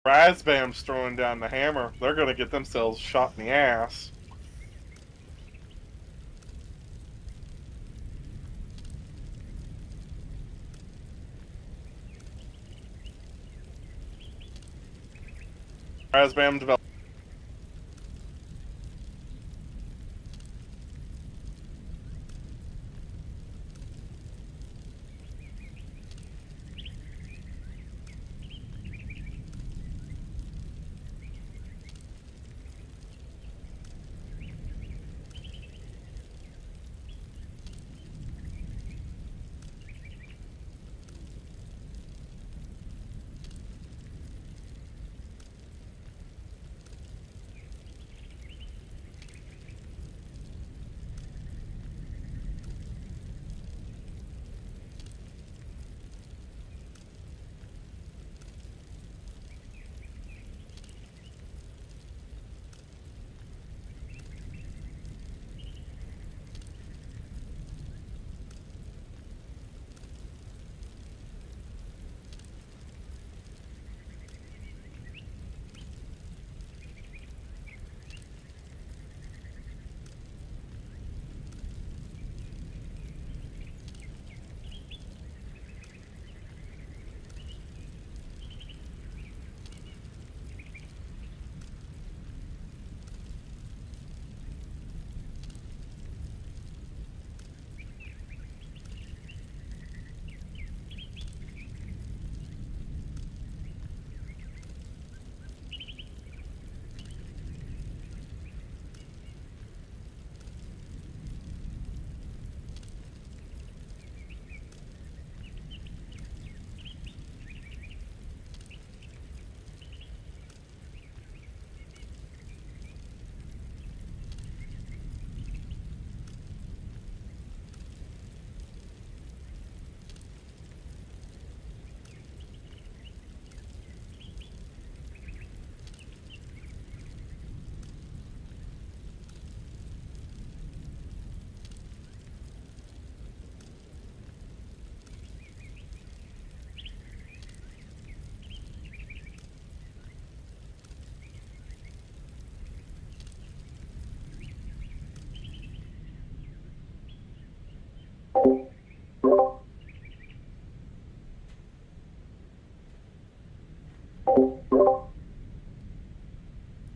Razbam's throwing down the hammer. They're going to get themselves shot in the ass. Razbam developed.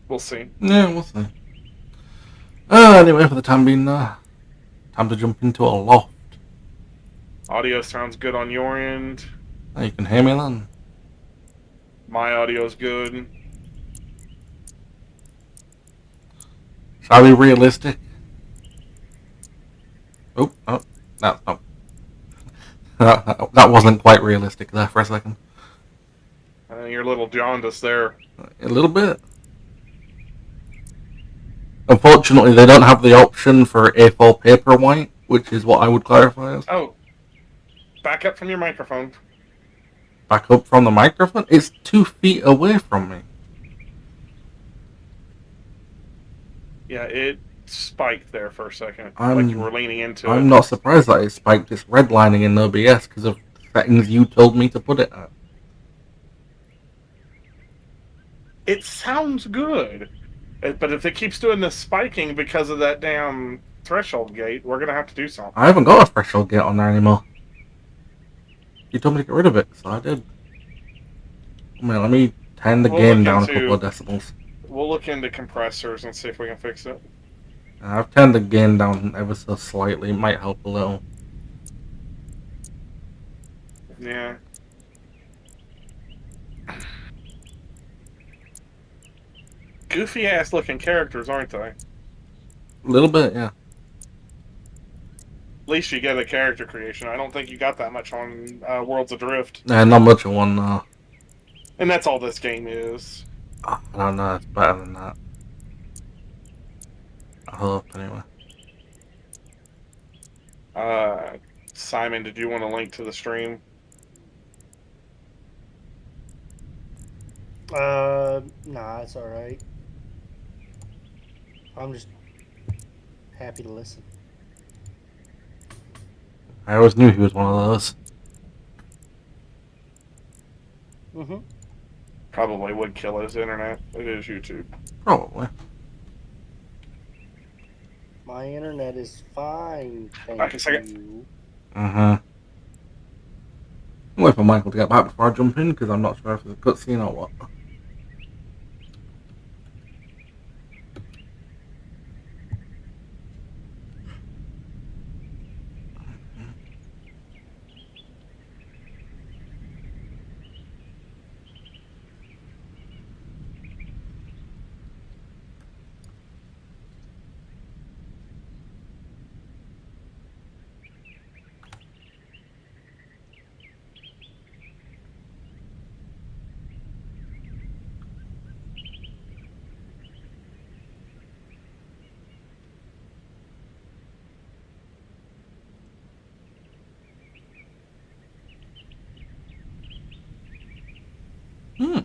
We'll see. Yeah, we'll see. Anyway, for the time being, time to jump into Aloft. Audio sounds good on your end. You can hear me then. My audio's good. Shall we be realistic? Oh, no. That wasn't quite realistic there for a second. You're a little jaundiced there. A little bit. Unfortunately, they don't have the option for A4 paper white, which is what I would clarify as. Oh, back up from your microphone. Back up from the microphone? It's 2 feet away from me. Yeah, it spiked there for a second. Like you were leaning into it. I'm not surprised that it spiked. It's redlining in OBS because of settings you told me to put it at. It sounds good. But if it keeps doing this spiking because of that damn threshold gate, we're going to have to do something. I haven't got a threshold gate on there anymore. You told me to get rid of it, so I did. Let me turn the game down a couple of decibels. We'll look into compressors and see if we can fix it. I've turned the gain down ever so slightly. It might help a little. Yeah. Goofy ass looking characters, aren't they? A little bit, yeah. At least you get a character creation. I don't think you got that much on Worlds Adrift. Not much of one, no. And that's all this game is. I don't know, it's better than that. I hope, anyway. Simon, did you want to link to the stream? Nah, it's alright. I'm just happy to listen. I always knew he was one of those. Mm-hmm. Probably would kill his internet. It is YouTube. Probably. My internet is fine, Okay, thank second. you. I'm waiting for Michael to get back before I jump in because I'm not sure if there's a cutscene or what. Hmm.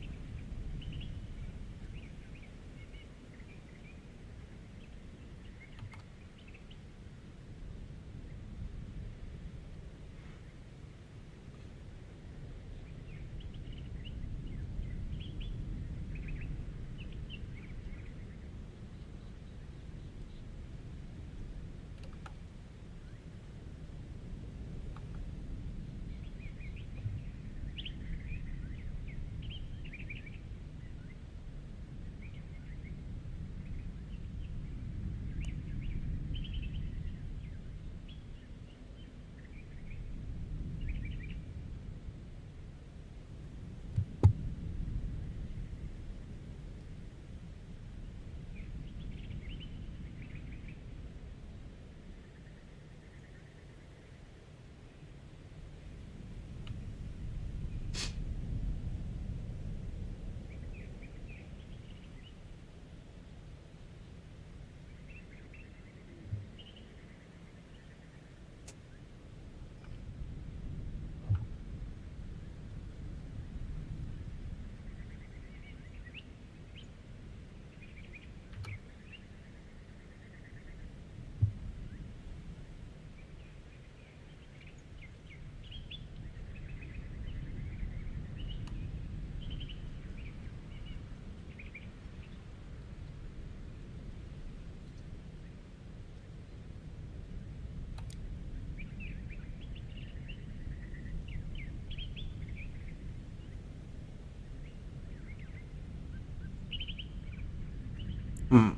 Hmm.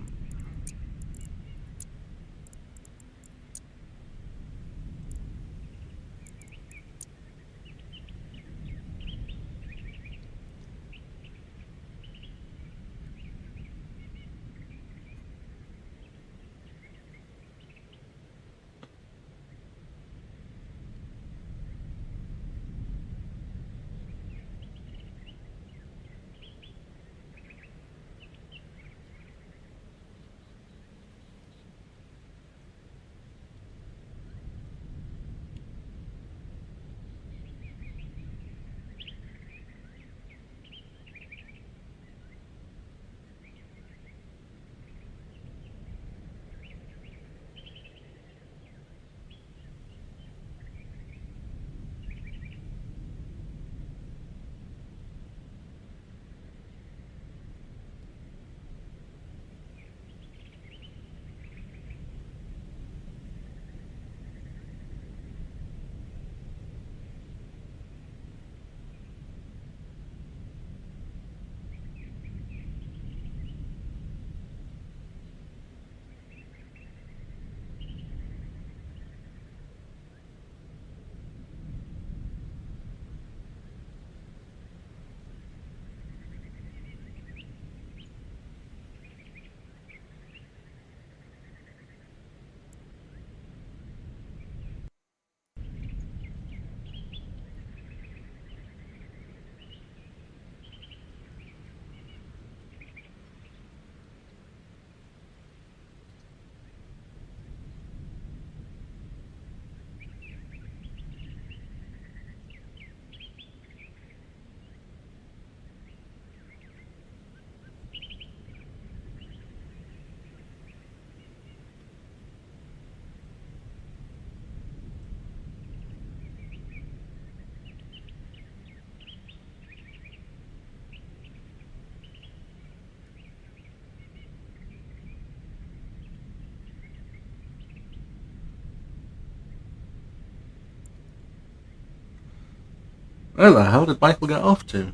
Where the hell did Michael get off to?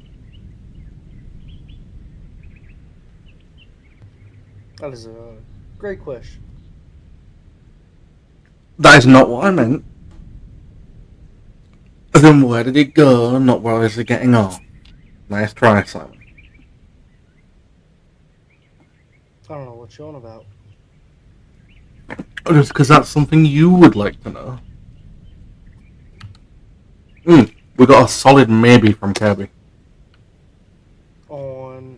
That is a great question. That is not what I meant. Then where did he go? Not where is he getting off? Nice try, Simon. I don't know what you're on about. Just because that's something you would like to know. We got a solid maybe from Kirby. On.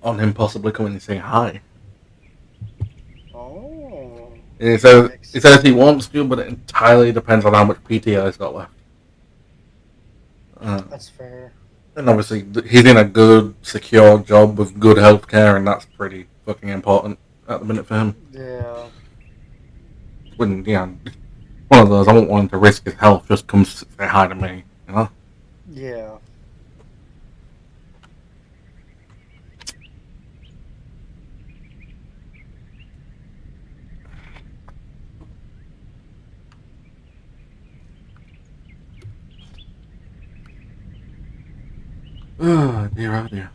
On him possibly coming and saying hi. Oh. He says he wants to, but it entirely depends on how much PTO he's got left. That's fair. And obviously, he's in a good, secure job with good healthcare, and that's pretty fucking important at the minute for him. Yeah. When, one of those, I won't want him to risk his health, just come say hi to me, you know? Yeah. Oh, dear, oh dear.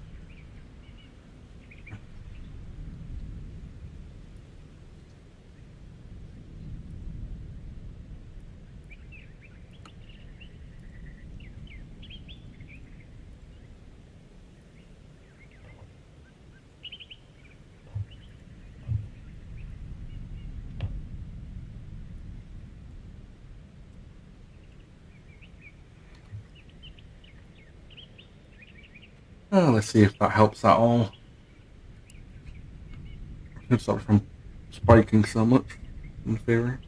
Let's see if that helps at all. Sorry from spiking so much, in theory.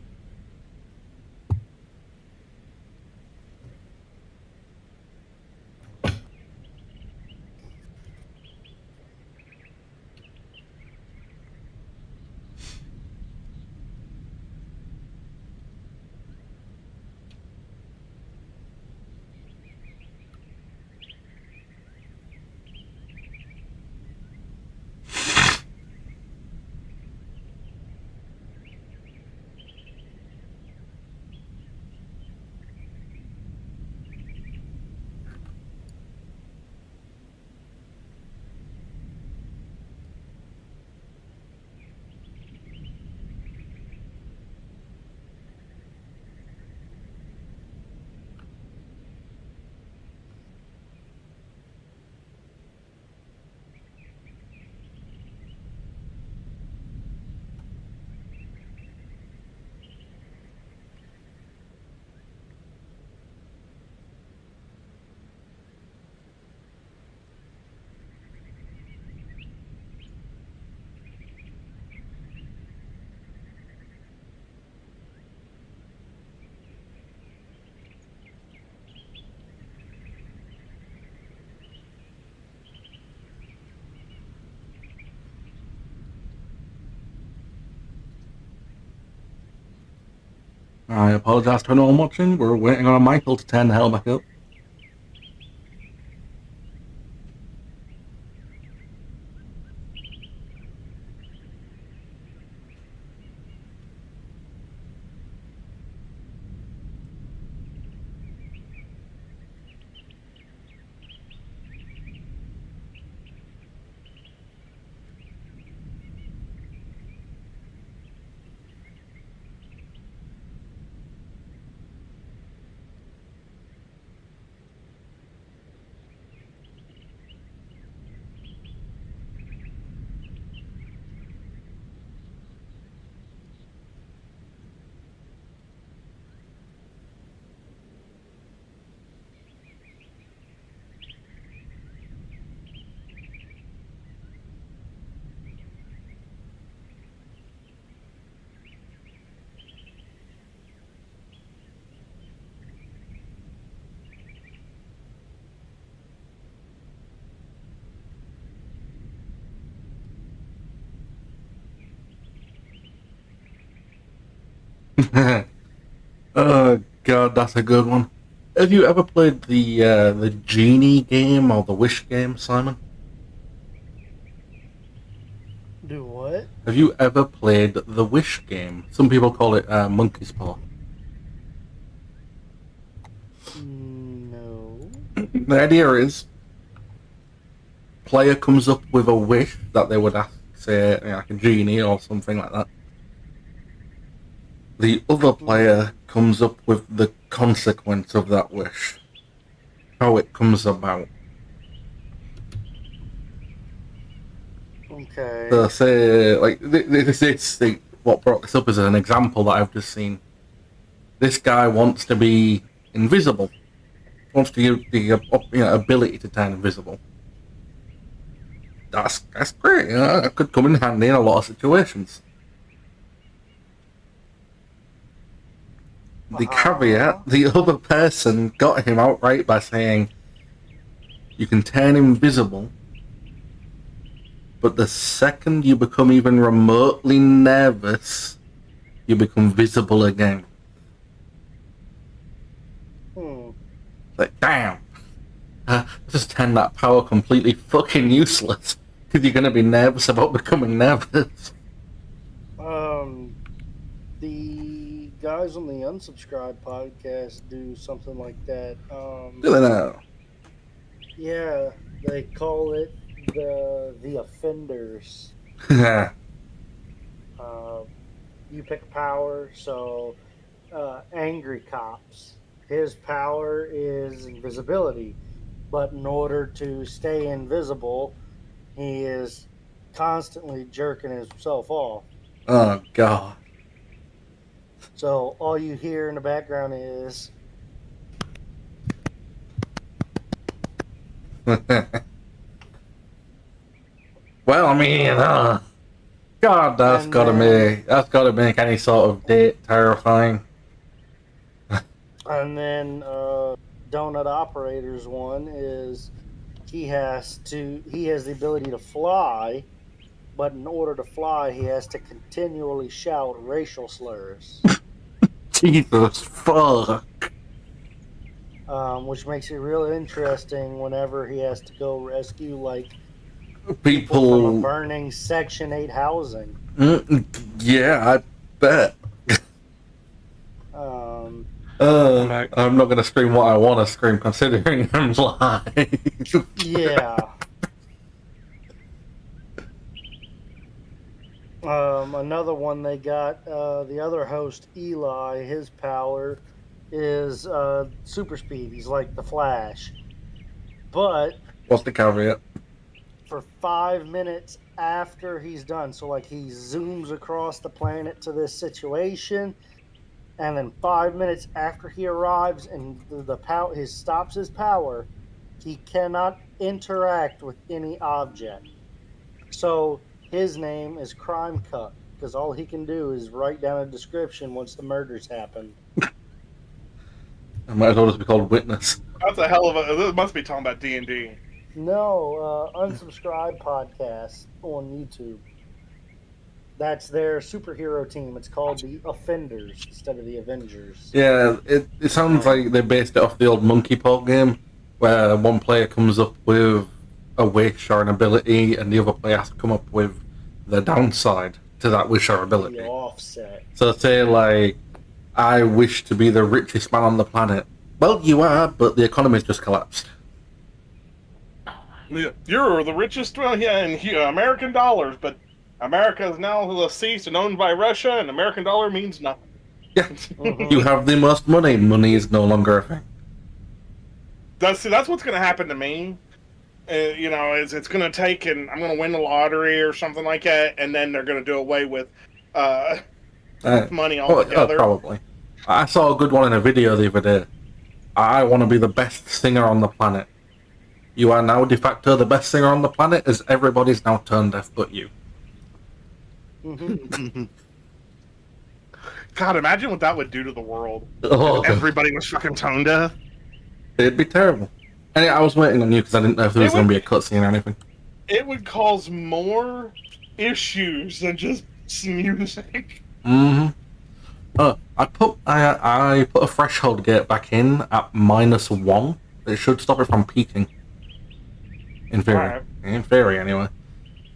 I apologise to anyone watching. We're waiting on Michael to turn the hell back up. Oh god, that's a good one. Have you ever played the genie game or the wish game, Simon? Do what? Have you ever played the wish game? Some people call it monkey's paw. No. The idea is, player comes up with a wish that they would ask, say, like a genie or something like that. The other player comes up with the consequence of that wish. How it comes about. Okay. So say, like, what brought this up is an example that I've just seen. This guy wants to be invisible. Wants to give the ability to turn invisible. That's great. That could come in handy in a lot of situations. The caveat, the other person got him outright by saying, you can turn invisible, but the second you become even remotely nervous, you become visible again. Like, damn. Just turn that power completely fucking useless, because you're going to be nervous about becoming nervous. The guys on the Unsubscribe podcast do something like that. Do they now? Yeah, they call it the offenders. Yeah. You pick a power, so angry cops. His power is invisibility, but in order to stay invisible, he is constantly jerking himself off. Oh, God. So all you hear in the background is... Well, I mean, God, that's gotta make any sort of date terrifying. And then Donut Operator's one is he has the ability to fly, but in order to fly, he has to continually shout racial slurs. Jesus fuck. Which makes it real interesting whenever he has to go rescue people from a burning Section 8 housing. Yeah, I bet. I'm not gonna scream what I want to scream, considering I'm live. Yeah. Another one they got, the other host, Eli, his power is super speed. He's like the Flash. But... What's the caveat? For 5 minutes after he's done, so like he zooms across the planet to this situation, and then 5 minutes after he arrives and stops his power, he cannot interact with any object. So his name is Crime Cut, because all he can do is write down a description once the murders happen. I might as well just be called Witness. That's a hell of a... This must be talking about D&D. No, Unsubscribe podcast on YouTube. That's their superhero team. It's called the Offenders instead of the Avengers. Yeah, it sounds like they based it off the old Monkey Paw game, where one player comes up with a wish or an ability, and the other player has to come up with the downside to that wish or ability. The offset. So say, like, I wish to be the richest man on the planet. Well, you are, but the economy's just collapsed. You're the richest, in American dollars, but America is now ceased and owned by Russia, and American dollar means nothing. Yeah, you have the most money. Money is no longer a thing. That's what's going to happen to me. It's going to take, and I'm going to win the lottery or something like that, and then they're going to do away with money altogether. Probably. I saw a good one in a video the other day. I want to be the best singer on the planet. You are now de facto the best singer on the planet, as everybody's now tone deaf but you. God, imagine what that would do to the world. Oh, if everybody was fucking tone deaf. It'd be terrible. And I was waiting on you because I didn't know if there was going to be a cutscene or anything. It would cause more issues than just music. I put a threshold gate back in at -1. It should stop it from peaking. In theory. Right. In theory, anyway.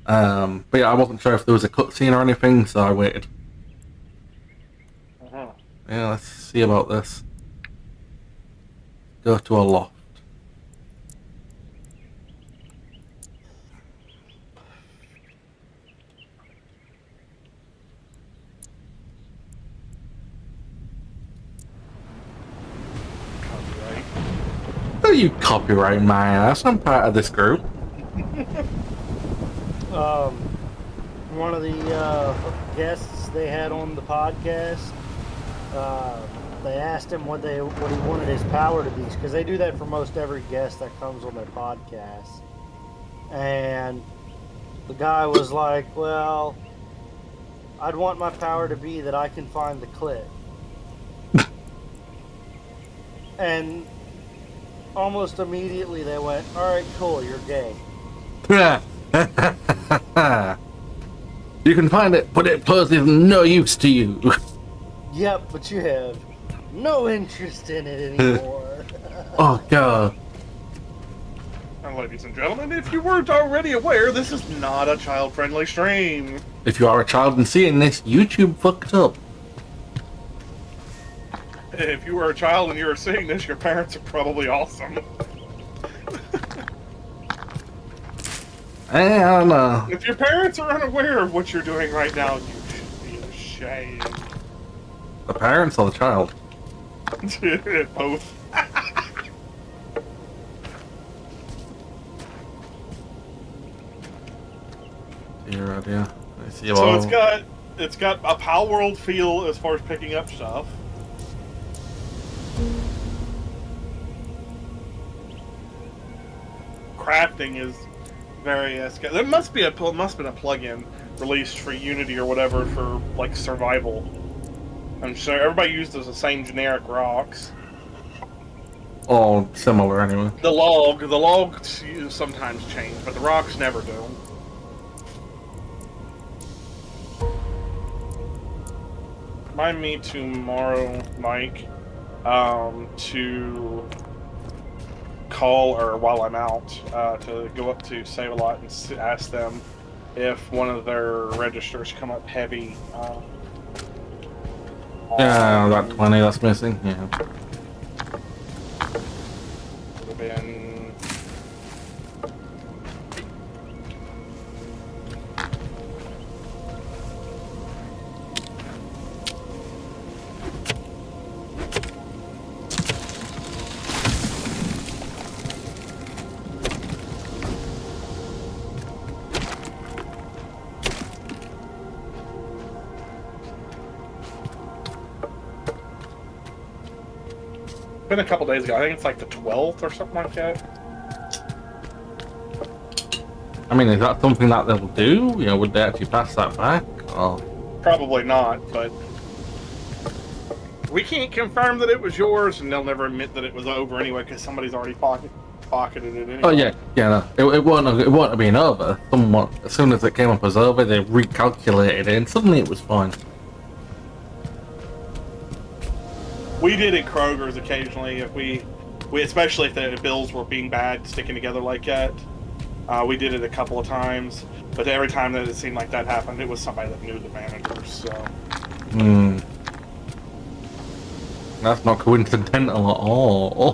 But yeah, I wasn't sure if there was a cutscene or anything, so I waited. Yeah, let's see about this. Go to Aloft. you copyrighting my ass? I'm part of this group. One of the guests they had on the podcast, they asked him what he wanted his power to be, because they do that for most every guest that comes on their podcast. And the guy was like, well, I'd want my power to be that I can find the clit. And almost immediately they went, all right, cool, you're gay. You can find it, but it poses no use to you. Yep, but you have no interest in it anymore. Oh, God. And ladies and gentlemen, if you weren't already aware, this is not a child-friendly stream. If you are a child and seeing this, YouTube fucked up. If you are a child and you are seeing this, your parents are probably awesome. I don't know. If your parents are unaware of what you're doing right now, you should be ashamed. The parents or the child? Both. Your idea. I see. So it's got a Pal World feel as far as picking up stuff. Crafting is very there must be a plugin released for Unity or whatever for like survival. I'm sure everybody uses the same generic rocks. All similar anyway. The logs sometimes change, but the rocks never do. Remind me tomorrow, Mike, to call, or while I'm out, to go up to Save-A-Lot and ask them if one of their registers come up heavy. Yeah, about 20 that's missing. Yeah. Would have been. Been a couple days ago. I think it's like the 12th or something like that. I mean, is that something that they'll do? You know, would they actually pass that back? Or... Probably not, but we can't confirm that it was yours, and they'll never admit that it was over anyway because somebody's already pocketed it anyway. Oh yeah, no, it wouldn't have been over. Someone, as soon as it came up as over, they recalculated it, and suddenly it was fine. We did at Kroger's occasionally, if we especially if the bills were being bad, sticking together like that. We did it a couple of times, but every time that it seemed like that happened, it was somebody that knew the managers. So. That's not coincidental at all.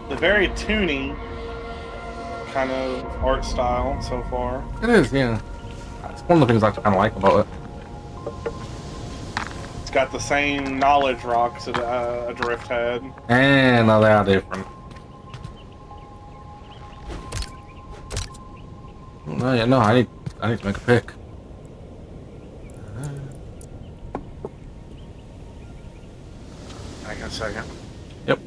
The very toony kind of art style so far. It is, yeah. That's one of the things I kind of like about it. It's got the same knowledge rocks that Adrift had. And now they are different. No, yeah, no, I need to make a pick. Hang on a second. Yep.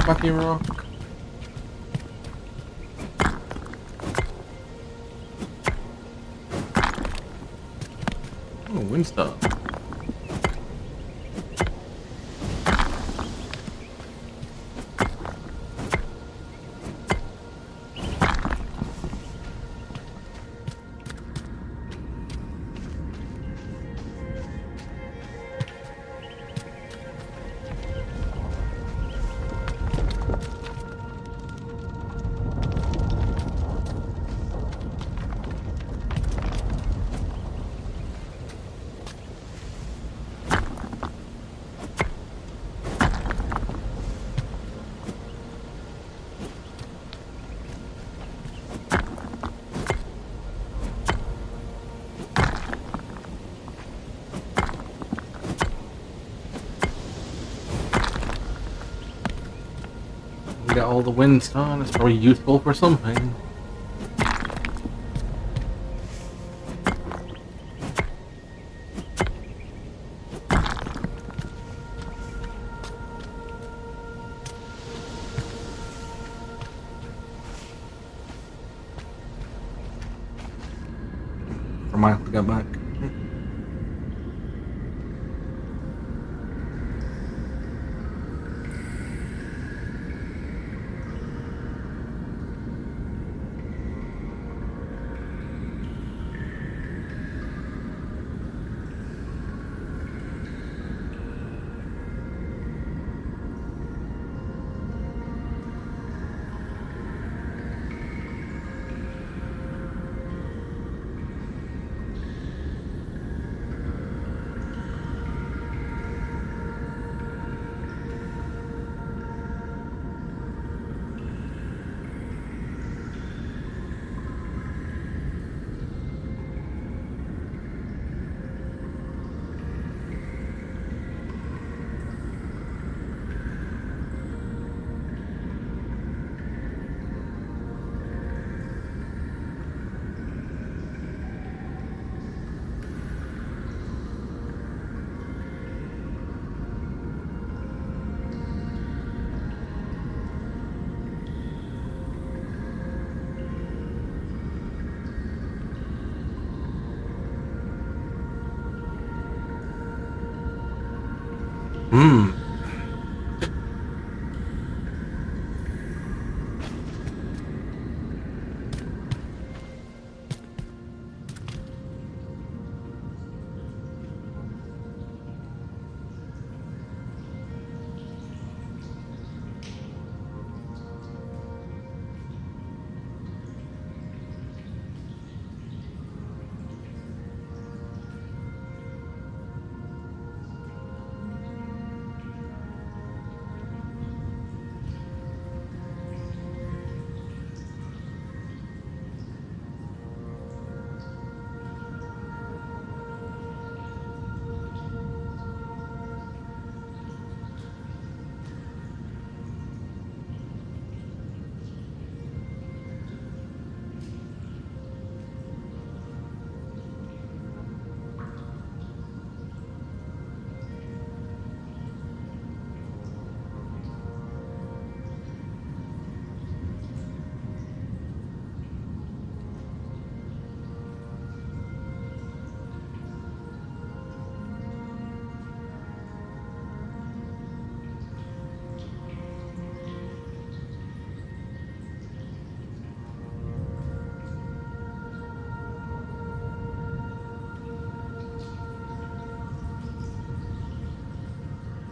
Baggy Rock. Oh, Windstar. Get all the Windstar. It's probably useful for something. For Michael to get back. Hmm.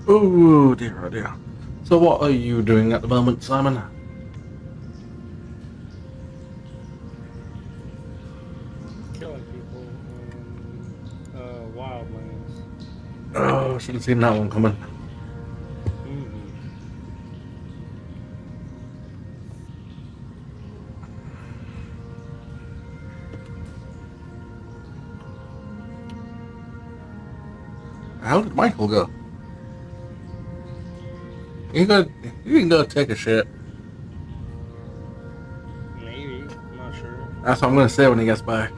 Oh dear, oh dear. So what are you doing at the moment, Simon? Killing people in wildlands. Oh, should have seen that one coming. Mm-hmm. How did Michael go? You can go take a shit. Maybe. I'm not sure. That's what I'm gonna say when he gets back.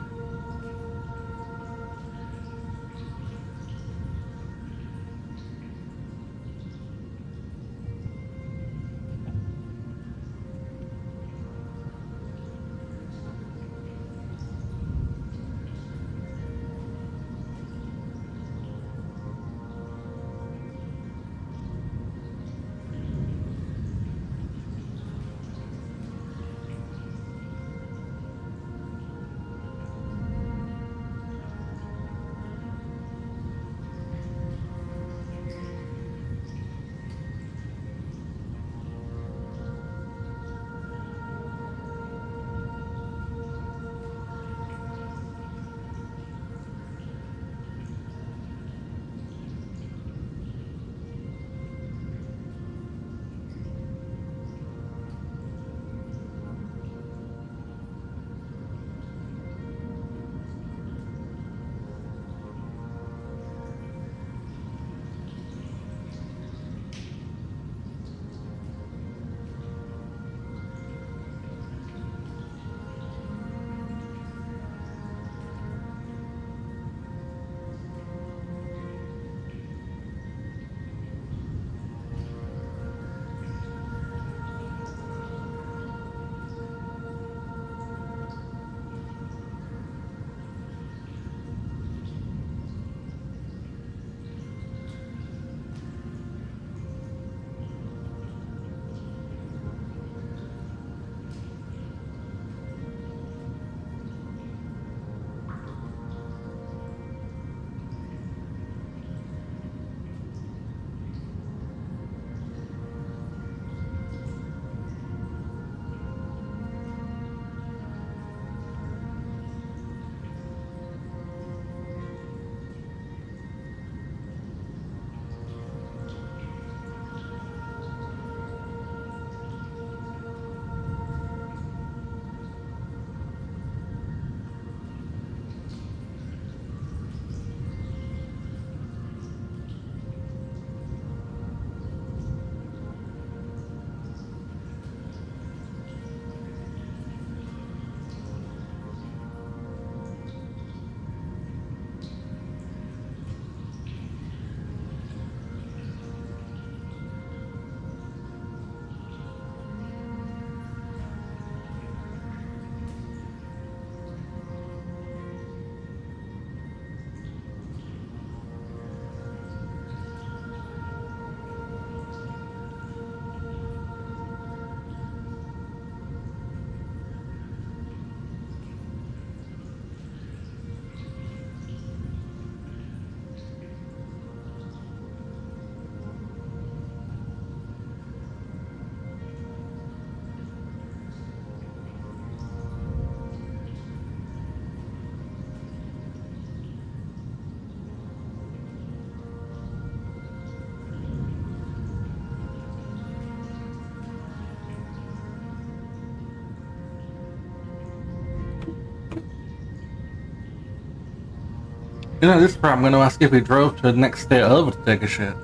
You know, this part I'm going to ask if he drove to the next state over to take a shit.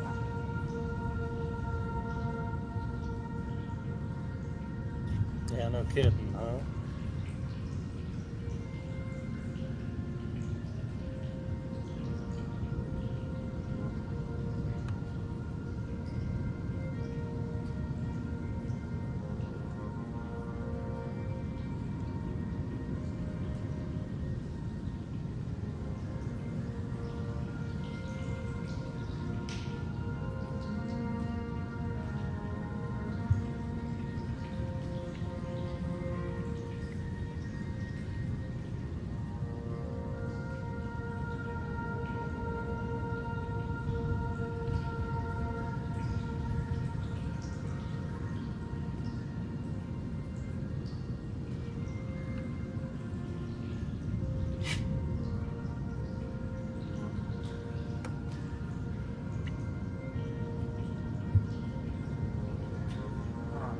Yeah, no kidding, huh?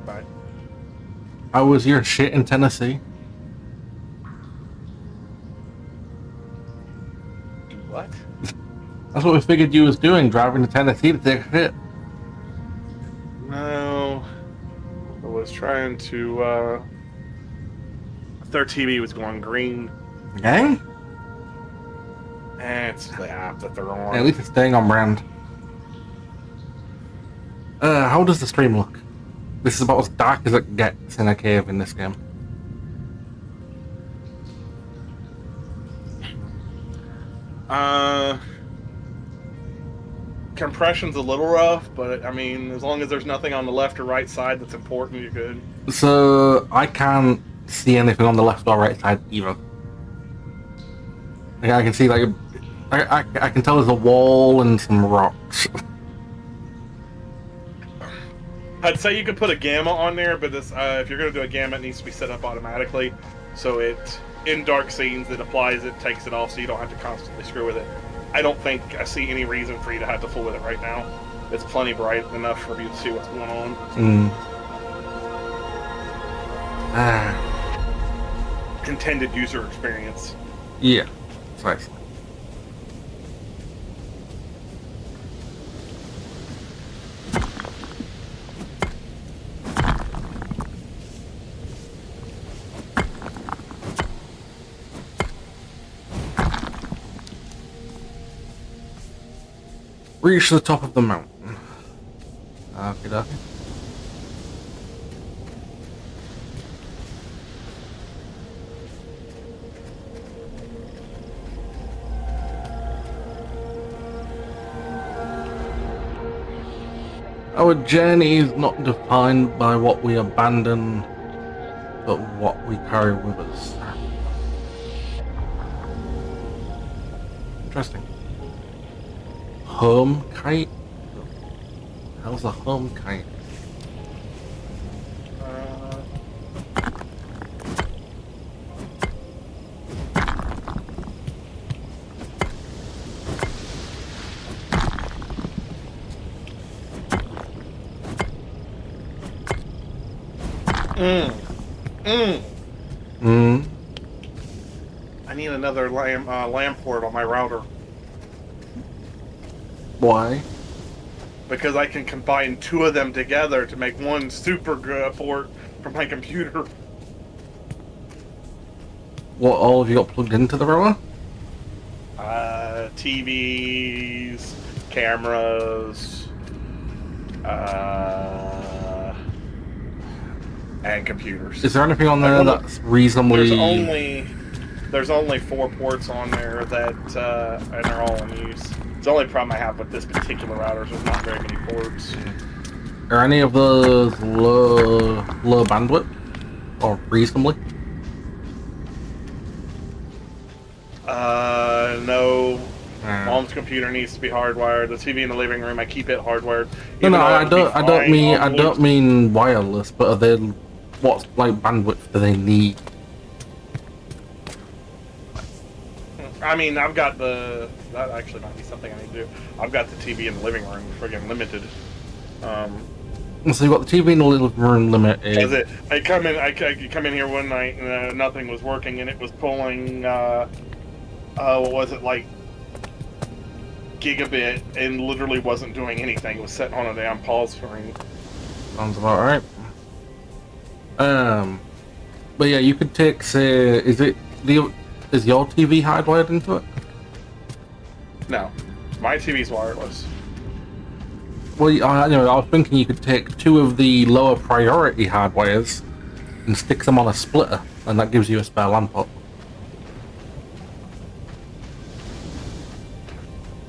Bye. How was your shit in Tennessee? What? That's what we figured you was doing, driving to Tennessee to take a shit. No. I was trying to, their TV was going green. Gang? It's the app that they're on. At least it's staying on brand. How does the stream look? This is about as dark as it gets in a cave in this game. Compression's a little rough, but I mean, as long as there's nothing on the left or right side that's important, you're good. So, I can't see anything on the left or right side either. Like, I can see, like, I can tell there's a wall and some rocks. I'd say you could put a gamma on there, but this, if you're going to do a gamma, it needs to be set up automatically. So it, in dark scenes, it applies it, takes it off, so you don't have to constantly screw with it. I don't think I see any reason for you to have to fool with it right now. It's plenty bright enough for you to see what's going on. Intended user experience. Yeah, precisely. Reach the top of the mountain. Okay. Our journey is not defined by what we abandon, but what we carry with us. Interesting. Home kite? How's a home kite? I need another LAN port on my router. Why? Because I can combine two of them together to make one super good port for my computer. What all have you got plugged into the router? TVs, cameras, and computers. Is there anything on there that's reasonably... There's only 4 ports on there that, and they're all in use. The only problem I have with this particular router is there's not very many ports. Are any of those low bandwidth? Or reasonably? No. Mom's computer needs to be hardwired. The TV in the living room, I keep it hardwired. No, I don't mean wireless, but are they, what like bandwidth do they need? I mean, I've got that actually might be something I need to do. I've got the TV in the living room friggin' limited. So you've got the TV in the living room limited. I come in here one night and nothing was working, and it was pulling, what was it, like gigabit and literally wasn't doing anything. It was sitting on a damn pause screen. Sounds about right. But yeah, you could take, say, is your TV hardwired into it? No, my TV's wireless. Well, I was thinking you could take 2 of the lower priority hardwires and stick them on a splitter, and that gives you a spare LAN port.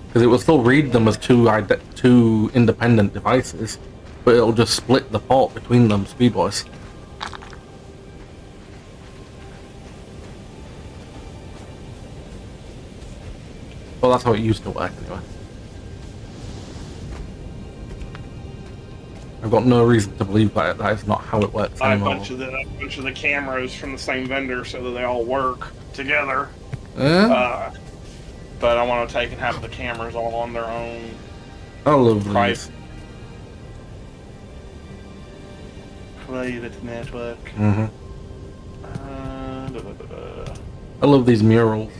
Because it will still read them as two independent devices, but it'll just split the port between them speedwise. Well, that's how it used to work anyway. I've got no reason to believe that is not how it works I have a anymore. bunch of the cameras from the same vendor so that they all work together. But I want to take and have the cameras all on their own. I love these. Private network. I love these murals.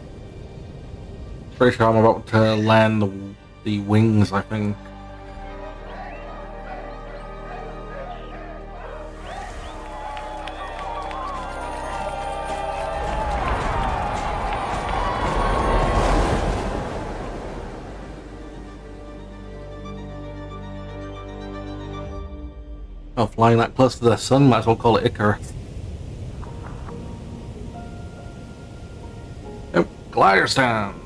Pretty sure I'm about to land the wings, I think. Oh, flying that close to the sun, might as well call it Icarus. Yep, glider stand.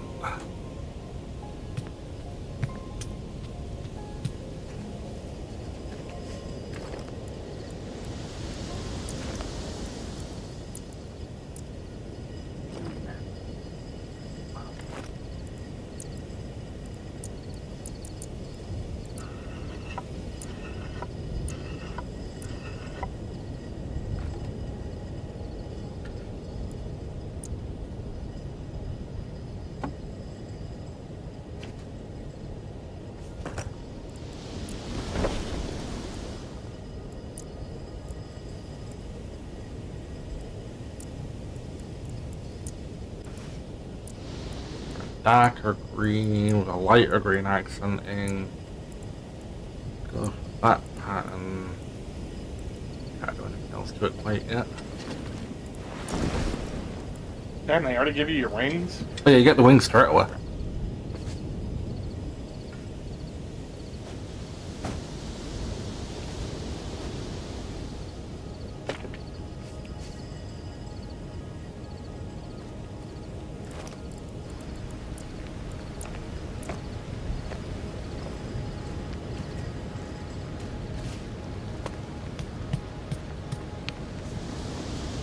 Darker green with a lighter green accenting. Go for that pattern. Can't do anything else to it quite yet. Damn, they already give you your wings? Oh yeah, you get the wings straight away.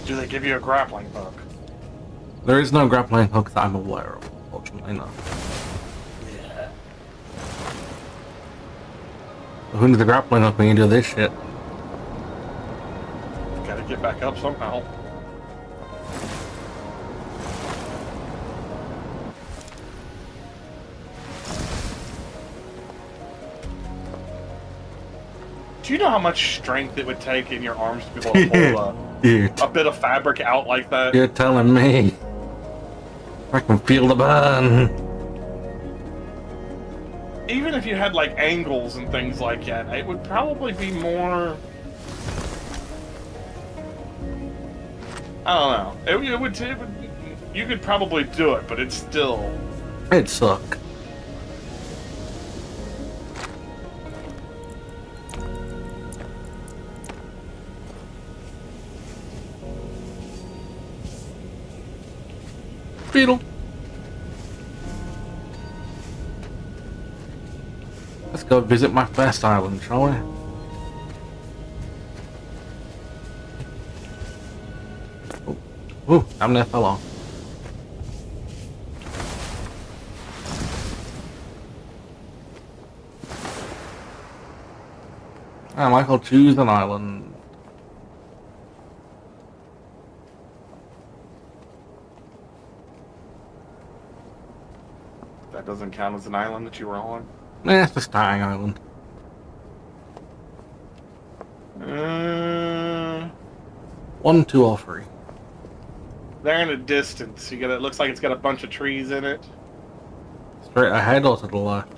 Do they give you a grappling hook? There is no grappling hook that I'm aware of, unfortunately, no. Yeah. Who needs a grappling hook when you do this shit? Gotta get back up somehow. Do you know how much strength it would take in your arms to be able to pull Dude, a bit of fabric out like that? you're telling me. I can feel the burn. Even if you had like angles and things like that, it would probably be more. I don't know. It would. You could probably do it, but it's still. It'd suck. Beetle. Let's go visit my first island, shall we? Oh, damn near fell off. Ah, Michael, choose an island. That doesn't count as an island that you were on. It's the starting island. 1, 2, or 3. They're in a distance. You got. It looks like it's got a bunch of trees in it. Let's Straight ahead or to the left?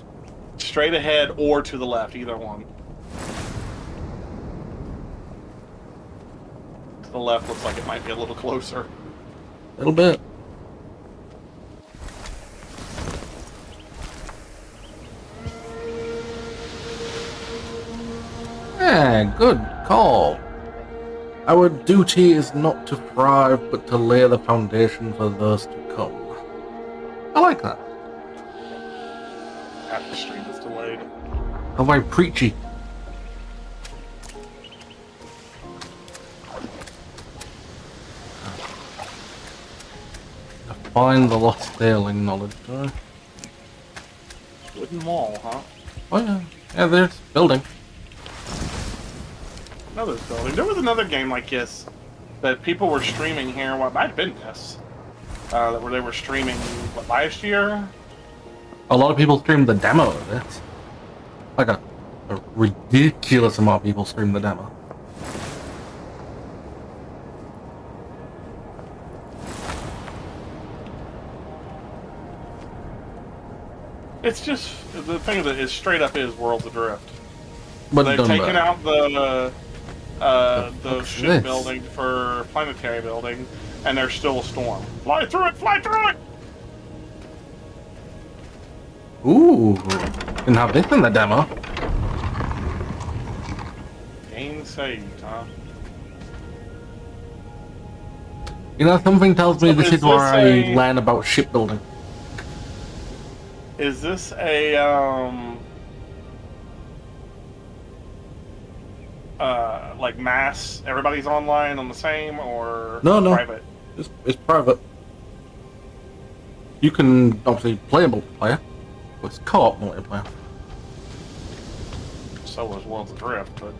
Straight ahead or to the left, either one. To the left looks like it might be a little closer. A little bit. Yeah, good call. Our duty is not to thrive, but to lay the foundation for those to come. I like that. Half the stream is delayed. How very preachy. To find the lost sailing knowledge, though. Wooden wall, huh? Oh yeah. Yeah, there's building. Another building. There was another game like this that people were streaming here. What might have been this? Where they were streaming what, last year? A lot of people streamed the demo of this. Like a ridiculous amount of people streamed the demo. It's just the thing that is straight up is Worlds Adrift. But They've done taken better. out the fuck's ship this? building for planetary building, and there's still a storm. Fly through it! Fly through it! Ooh, didn't have this in the demo. Game saved, huh? You know, something tells me So this is is where I this a- learn about shipbuilding. Is this a like mass? Everybody's online on the same or No. private? It's private. You can obviously play multiplayer, but it's co-op multiplayer. So was Worlds Adrift, but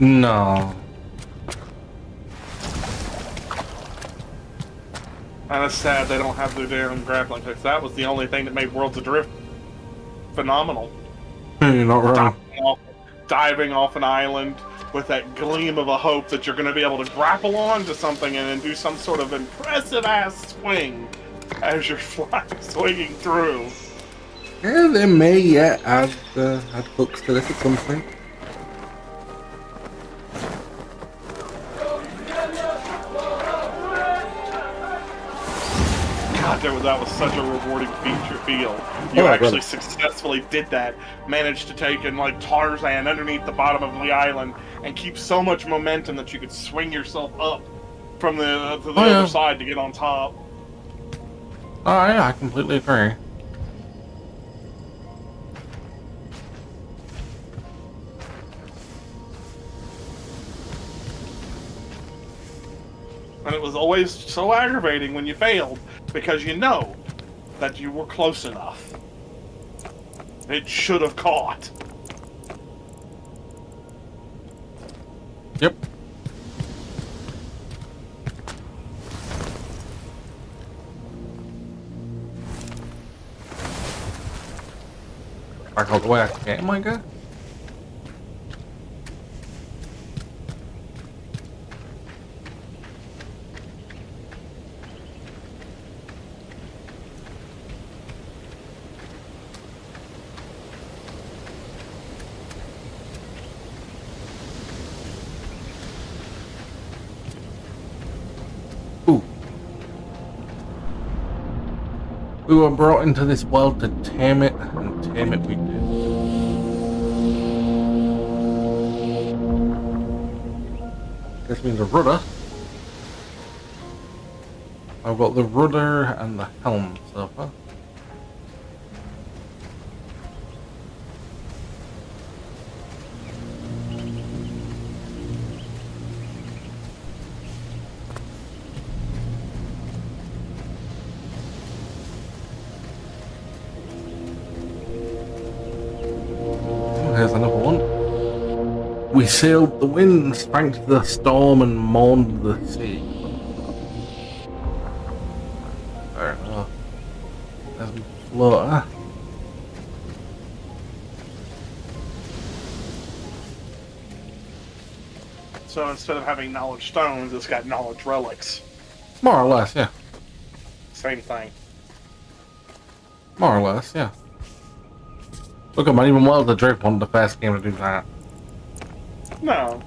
No. kind of sad they don't have the damn grappling hooks. That was the only thing that made Worlds Adrift phenomenal. You're not wrong. Diving off an island with that gleam of a hope that you're going to be able to grapple onto something and then do some sort of impressive ass swing as you're swinging through. Yeah, they may yet add hooks to this at some point. God, that was such a rewarding feature feel. You Oh, actually really? successfully did that. Managed to take in like Tarzan underneath the bottom of the island and keep so much momentum that you could swing yourself up from the to the Oh, yeah. other side to get on top. Oh yeah, I completely agree. And it was always so aggravating when you failed because you know that you were close enough. It should have caught. Yep. Back all the way I can, my guy. Ooh. We were brought into this world to tame it, and tame it we did. This means a rudder. I've got the rudder and the helm so far. Here's another one. We sailed the winds, thanked the storm, and mourned the sea. Fair enough. There's a floater. So instead of having knowledge stones, it's got knowledge relics. More or less, yeah. Same thing. More or less, yeah. Look at man, even World of Drift wasn't the first game to do that. No.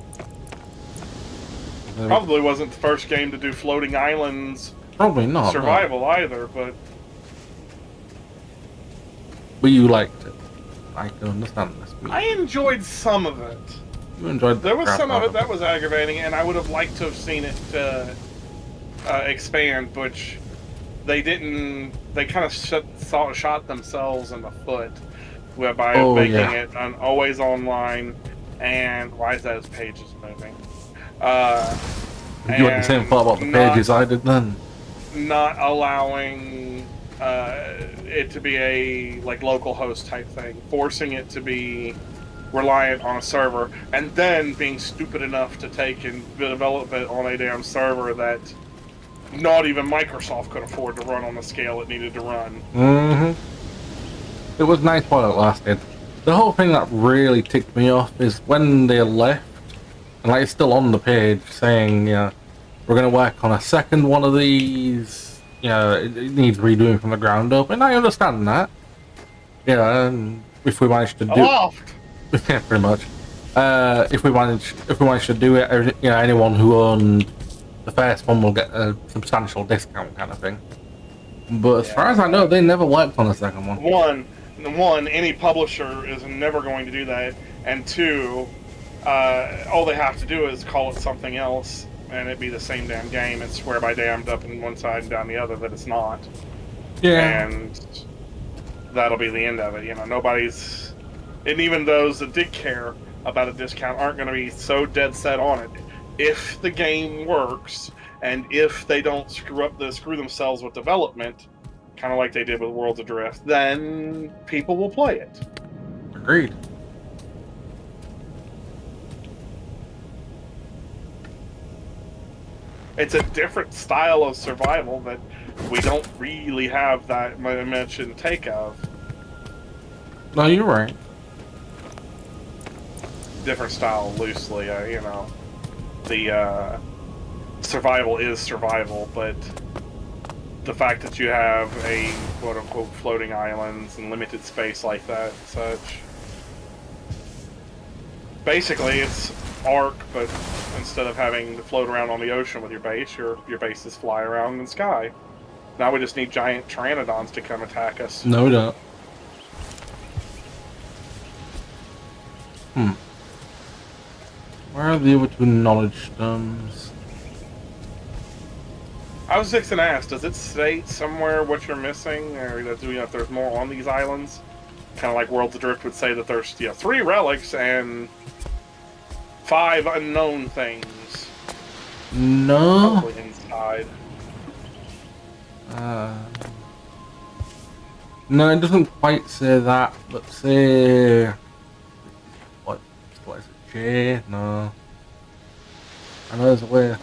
Probably wasn't the first game to do floating islands Probably not. survival either, but you liked it. I can understand this. I enjoyed some of it. You enjoyed. There was some of it that was aggravating, and I would have liked to have seen it expand, which they didn't. They kind of shot themselves in the foot by making it always online. And why is that his page is moving? You had the same thought about the pages I did then. Not allowing it to be a local host type thing, forcing it to be reliant on a server, and then being stupid enough to take and develop it on a damn server that not even Microsoft could afford to run on the scale it needed to run. It was nice while it lasted. The whole thing that really ticked me off is when they left, and it's still on the page saying, we're going to work on a second one of these. It needs redoing from the ground up, and I understand that. And if we manage to do Aloft! yeah, pretty much. If we manage to do it, anyone who owned the first one will get a substantial discount, kind of thing. But as far as I know, they never worked on the second one. One, any publisher is never going to do that, and two, all they have to do is call it something else, and it'd be the same damn game, and swear by damned up in one side and down the other that it's not. Yeah. And that'll be the end of it. Nobody's. And even those that did care about a discount aren't going to be so dead set on it. If the game works, and if they don't screw themselves with development, kind of like they did with Worlds Adrift, then people will play it. Agreed. It's a different style of survival that we don't really have that much intake of. No, you're right. Different style, loosely, the survival is survival, but the fact that you have a quote-unquote floating islands and limited space like that and such. Basically, it's Ark, but instead of having to float around on the ocean with your bases fly around in the sky. Now we just need giant pteranodons to come attack us. No, we don't. Where are the other two knowledge stones? I was just gonna ask, does it state somewhere what you're missing, or if there's more on these islands? Kind of like Worlds Adrift would say that there's 3 relics and 5 unknown things. No. Probably inside. No, it doesn't quite say that. But say what is it? J? No. I know there's a way.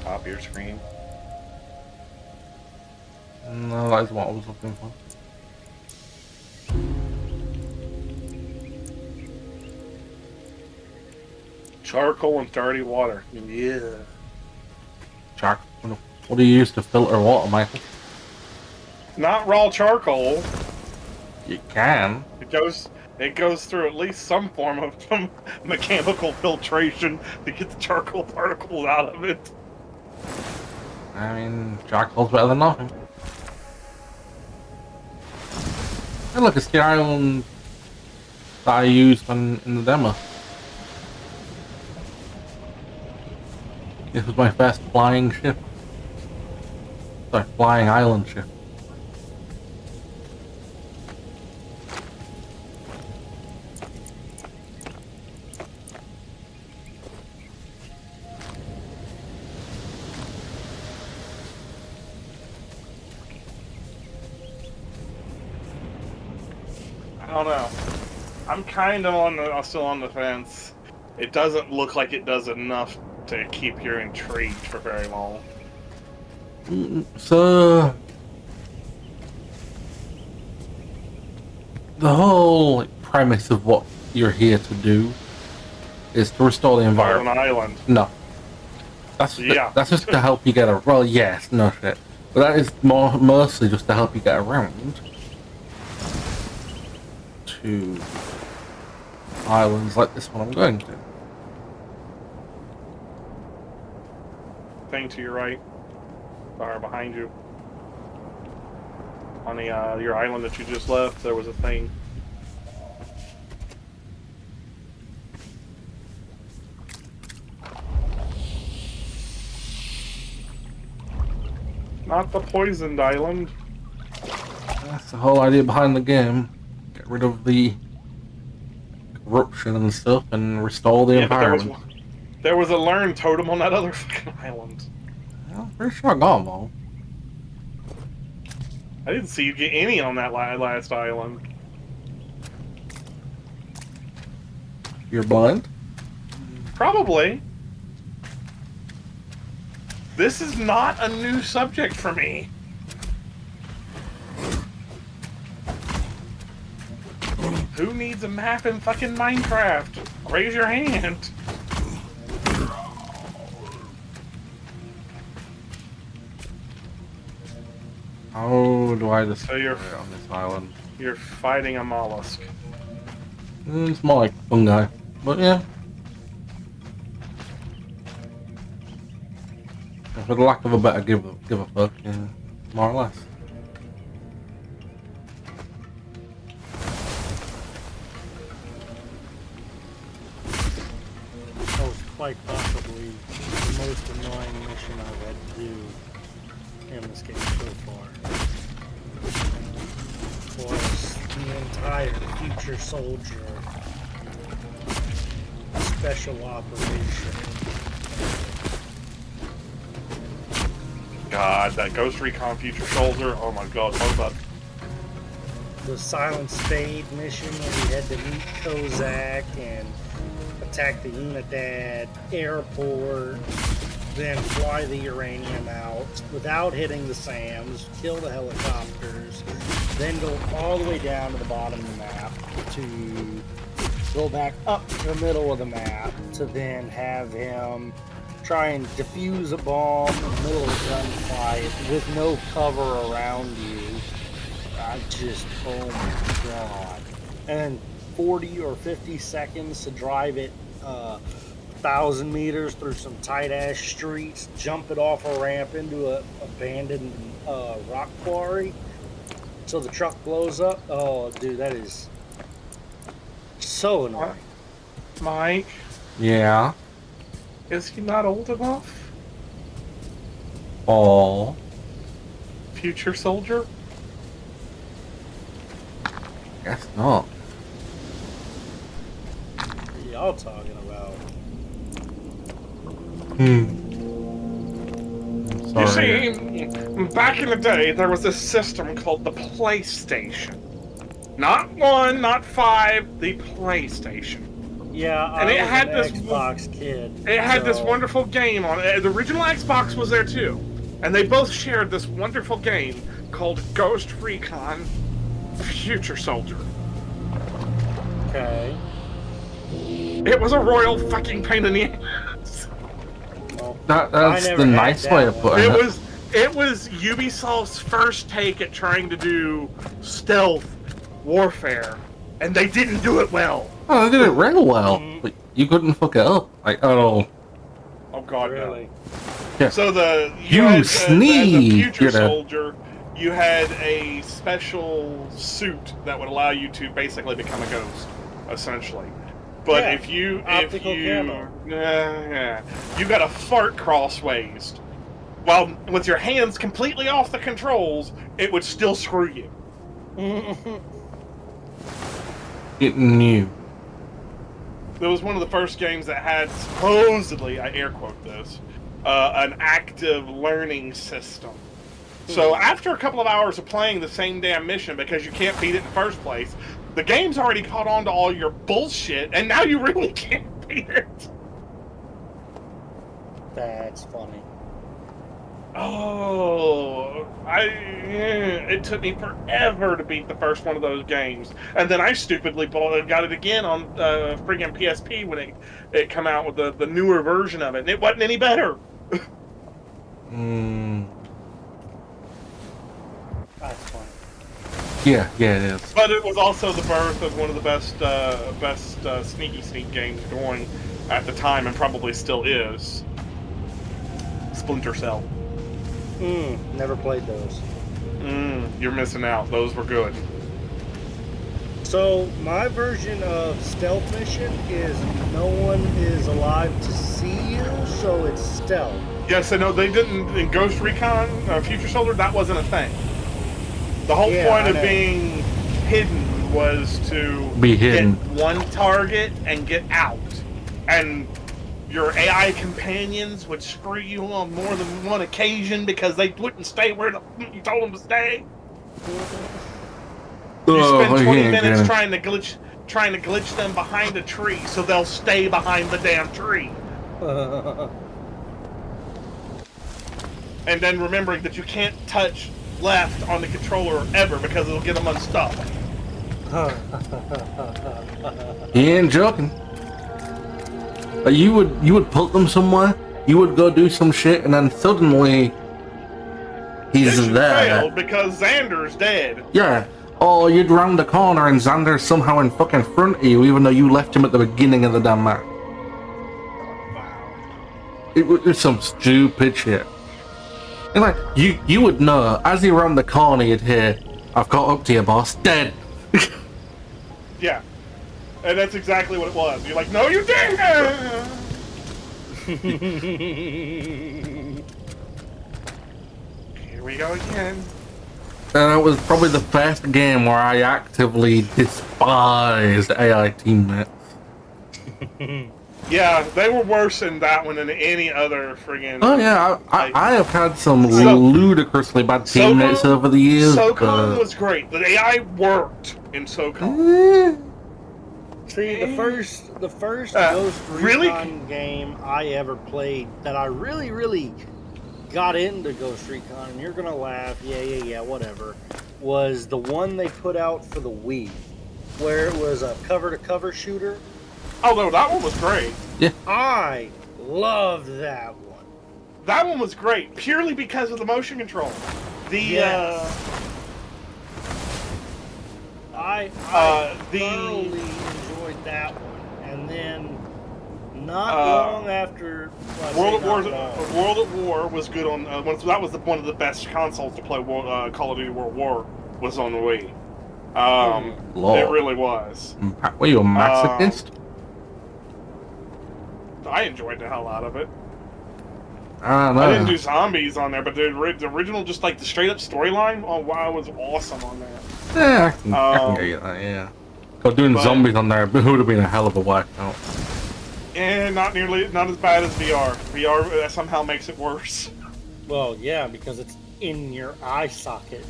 Top of your screen. No, that is what I was looking for. Charcoal and dirty water. Yeah. Charcoal. What do you use to filter water, Michael? Not raw charcoal. You can. It goes through at least some form of mechanical filtration to get the charcoal particles out of it. I mean, charcoal's better than nothing. Hey, look, it's the island that I used in the demo. This was my first flying ship. Sorry, flying island ship. I don't know. I'm kind of still on the fence. It doesn't look like it does enough to keep you intrigued for very long. So the whole premise of what you're here to do is to restore the On an environment. island. No, that's Yeah. that's just to help you get around. Well, yes, no shit, but that is mostly just to help you get around to islands like this one I'm going to. Thing to your right. Or behind you. On the your island that you just left, there was a thing. Not the poisoned island. That's the whole idea behind the game. Get rid of the corruption and stuff and restore the Yeah, but environment. there was a learn totem on that other fucking island. Well, I'm pretty sure I got them all. I didn't see you get any on that last island. You're blind? Probably. This is not a new subject for me. Who needs a map in fucking Minecraft? Raise your hand. How do I just So you're- on this island? You're fighting a mollusk. It's more like fungi, but yeah. For the lack of a better give a fuck, yeah, more or less. That was quite possibly the most annoying mission I've had to do in this game so far. Was the entire Future Soldier special operation. God, that Ghost Recon Future Soldier. Oh my god, talk about. The Silent Spade mission where we had to meet Kozak and attack the Unidad airport, then fly the uranium out without hitting the SAMs, kill the helicopters, then go all the way down to the bottom of the map to go back up to the middle of the map to then have him try and defuse a bomb in the middle of a gunfight with no cover around you. I just, oh my god. And then 40 or 50 seconds to drive it 1,000 meters through some tight ass streets, jump it off a ramp into a abandoned rock quarry so the truck blows up. Oh, dude, that is so annoying. Mike, Yeah. is he not old enough? All. Future Soldier? Guess not. What are y'all talking about? Sorry. You see, back in the day, there was this system called the PlayStation. Not 1, not 5, the PlayStation. Yeah, And I it was had an this Xbox kid. It had this so- wonderful game on it. The original Xbox was there too. And they both shared this wonderful game called Ghost Recon Future Soldier. Okay. It was a royal fucking pain in the ass. Well, That's I never the had nice that way of one. putting it. It was Ubisoft's first take at trying to do stealth warfare, and they didn't do it well. Oh, they did it real well, but you couldn't fuck it up. Like, oh, Oh god, really? yeah. So You had, sneeze, as a future you know. soldier, you had a special suit that would allow you to basically become a ghost, essentially. But Yeah, if you optical camo. you got to fart crossways, while with your hands completely off the controls, it would still screw you. getting new. It was one of the first games that had supposedly, I air quote this, an active learning system. So after a couple of hours of playing the same damn mission because you can't beat it in the first place, the game's already caught on to all your bullshit, and now you really can't beat it. That's funny. Oh, it took me forever to beat the first one of those games, and then I stupidly got it again on friggin' PSP when it come out with the newer version of it, and it wasn't any better. That's fun. Yeah, it is. But it was also the birth of one of the best sneaky sneak games going at the time, and probably still is. Splinter Cell. Never played those. You're missing out. Those were good. So my version of stealth mission is no one is alive to see you, so it's stealth. Yes, I know they didn't in Ghost Recon Future Soldier. That wasn't a thing. The whole point of being hidden was to Be hidden. Get one target and get out, and your AI companions would screw you on more than one occasion because they wouldn't stay where you told them to stay. You spend 20 minutes trying to glitch them behind a tree so they'll stay behind the damn tree. And then remembering that you can't touch left on the controller ever because it'll get them unstuck. He ain't joking. You would put them somewhere, you would go do some shit, and then suddenly he's Mission there. failed because Xander's dead. Yeah. Oh, you'd round the corner and Xander's somehow in fucking front of you, even though you left him at the beginning of the damn map. It was some stupid shit. And like, you would know, as he round the corner, you'd hear, "I've got up to you, boss, dead." Yeah. And that's exactly what it was. You're like, no, you didn't! Here we go again. And it was probably the first game where I actively despised AI teammates. Yeah, they were worse in that one than any other friggin'... Oh yeah, I have had some ludicrously bad teammates over the years. SOCOM was great. The AI worked in SOCOM. See, the first Ghost Recon game I ever played that I really got into Ghost Recon, and you're gonna laugh, yeah, whatever, was the one they put out for the Wii, where it was a cover-to-cover shooter. Oh no, that one was great. Yeah. I loved that one. That one was great, purely because of the motion control. I thoroughly enjoyed that one, and then not long after World at War was good on. That was one of the best consoles to play Call of Duty World War was on the Wii. It really was. Were you a masochist? I enjoyed the hell out of it. I don't know. I didn't do zombies on there, but the original, just like the straight up storyline, oh wow, was awesome on there. Yeah, I can get you that, yeah. But doing zombies on there would have been a hell of a workout. And not as bad as VR. VR somehow makes it worse. Well, yeah, because it's in your eye socket.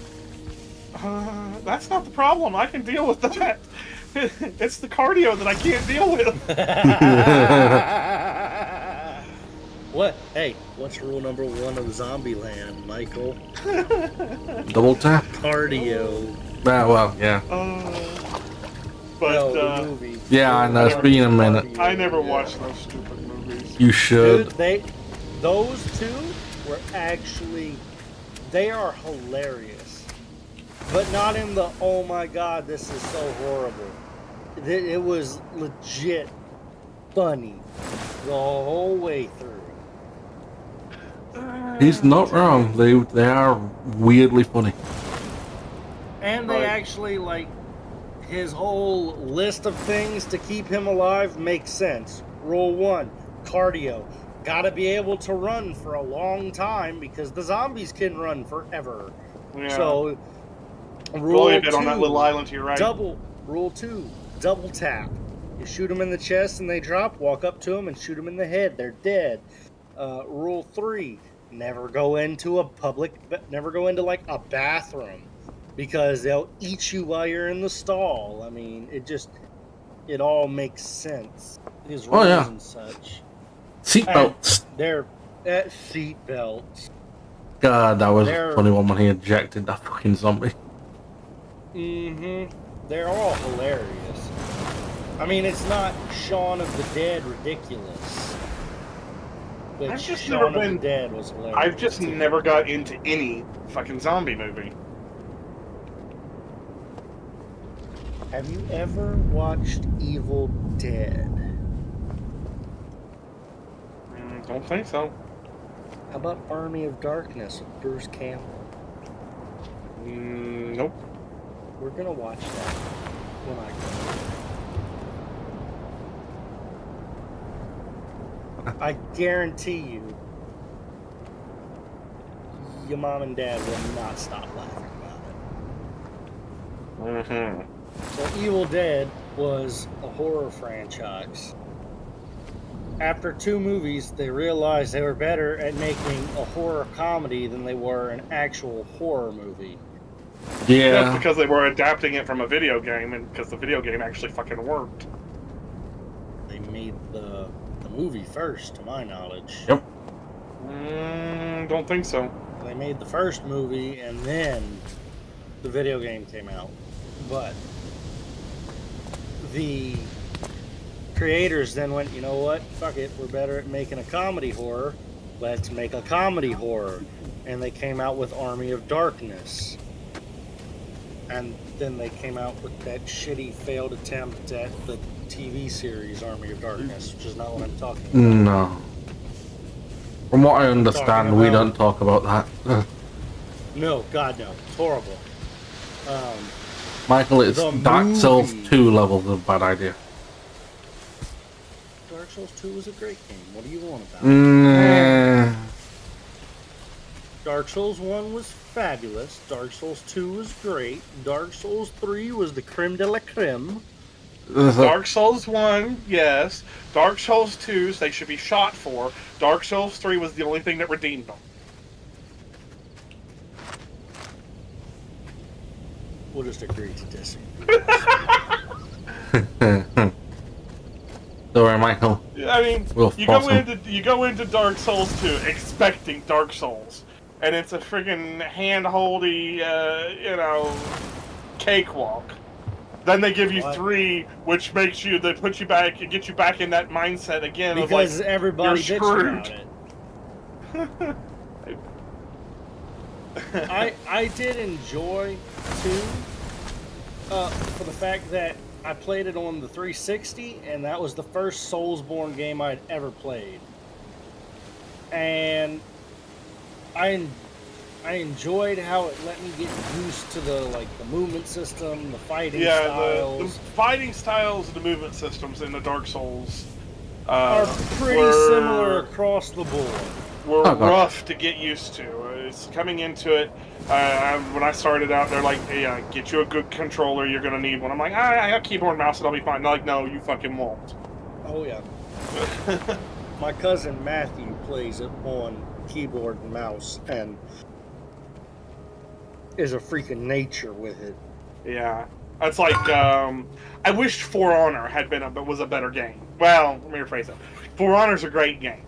That's not the problem. I can deal with that. It's the cardio that I can't deal with. What? Hey, what's rule number 1 of Zombieland, Michael? Double tap? Cardio. Well, yeah. The movie. Yeah, I know. It's been a minute. I never watched those stupid movies. You should. Dude, those two were actually, they are hilarious. But not in the, oh my god, this is so horrible. It was legit funny the whole way through. He's not wrong. They are weirdly funny. And they actually, like, his whole list of things to keep him alive makes sense. Rule 1, cardio. Gotta be able to run for a long time because the zombies can run forever. Yeah. So, rule 2, on that little island to your right. Rule 2, double tap. You shoot them in the chest and they drop, walk up to them and shoot them in the head. They're dead. Rule 3, never go into like a bathroom because they'll eat you while you're in the stall. I mean, it all makes sense. His rules and such. Seatbelts. They're seatbelts. God, that was They're- a funny one when he ejected that fucking zombie. They're all hilarious. I mean, it's not Shaun of the Dead ridiculous. But I've just Shaun never of been- the Dead was hilarious. I've just too. never got into any fucking zombie movie. Have you ever watched Evil Dead? Don't think so. How about Army of Darkness with Bruce Campbell? Nope. We're gonna watch that when I go. I guarantee you, your mom and dad will not stop laughing about it. Mm-hmm. So Evil Dead was a horror franchise. After 2 movies, they realized they were better at making a horror comedy than they were an actual horror movie. That's Yeah. because they were adapting it from a video game, and because the video game actually fucking worked. They made the movie first, to my knowledge. Yep. Don't think so. They made the first movie, and then the video game came out. But the creators then went, you know what? Fuck it, we're better at making a comedy horror. Let's make a comedy horror. And they came out with Army of Darkness. And then they came out with that shitty failed attempt at the TV series Army of Darkness, which is not what I'm talking about. No. From what I understand, we about- don't talk about that. No, God no. It's horrible. Michael, it's The Dark Souls movie. 2 levels of bad idea. Dark Souls 2 was a great game. What do you want about it? Mm, Dark Souls 1 was fabulous. Dark Souls 2 was great. Dark Souls 3 was the creme de la creme. Dark Souls 1, yes. Dark Souls 2, they should be shot for. Dark Souls 3 was the only thing that redeemed them. We'll just agree to disagree. Don't worry, Michael. I mean, We'll you force go them. into Dark Souls 2 expecting Dark Souls, and it's a friggin' hand-holdy, cakewalk. Then they give you What? 3, which makes you, they put you back, and get you back in that mindset again Because of like, everybody you're bitched screwed. about it. I did enjoy 2 for the fact that I played it on the 360, and that was the first Soulsborne game I'd ever played. And I enjoyed how it let me get used to the movement system, the fighting Yeah, styles. the fighting styles and the movement systems in the Dark Souls are pretty were- similar across the board. were Oh, God. rough to get used to. It's coming into it. When I started out, they're like, "Hey, get you a good controller. You're gonna need one." I'm like, "I got keyboard and mouse, and I'll be fine." They're like, "No, you fucking won't." Oh yeah. My cousin Matthew plays it on keyboard and mouse and is a freaking nature with it. Yeah, that's like I wished For Honor had been was a better game. Well, let me rephrase that. For Honor's a great game.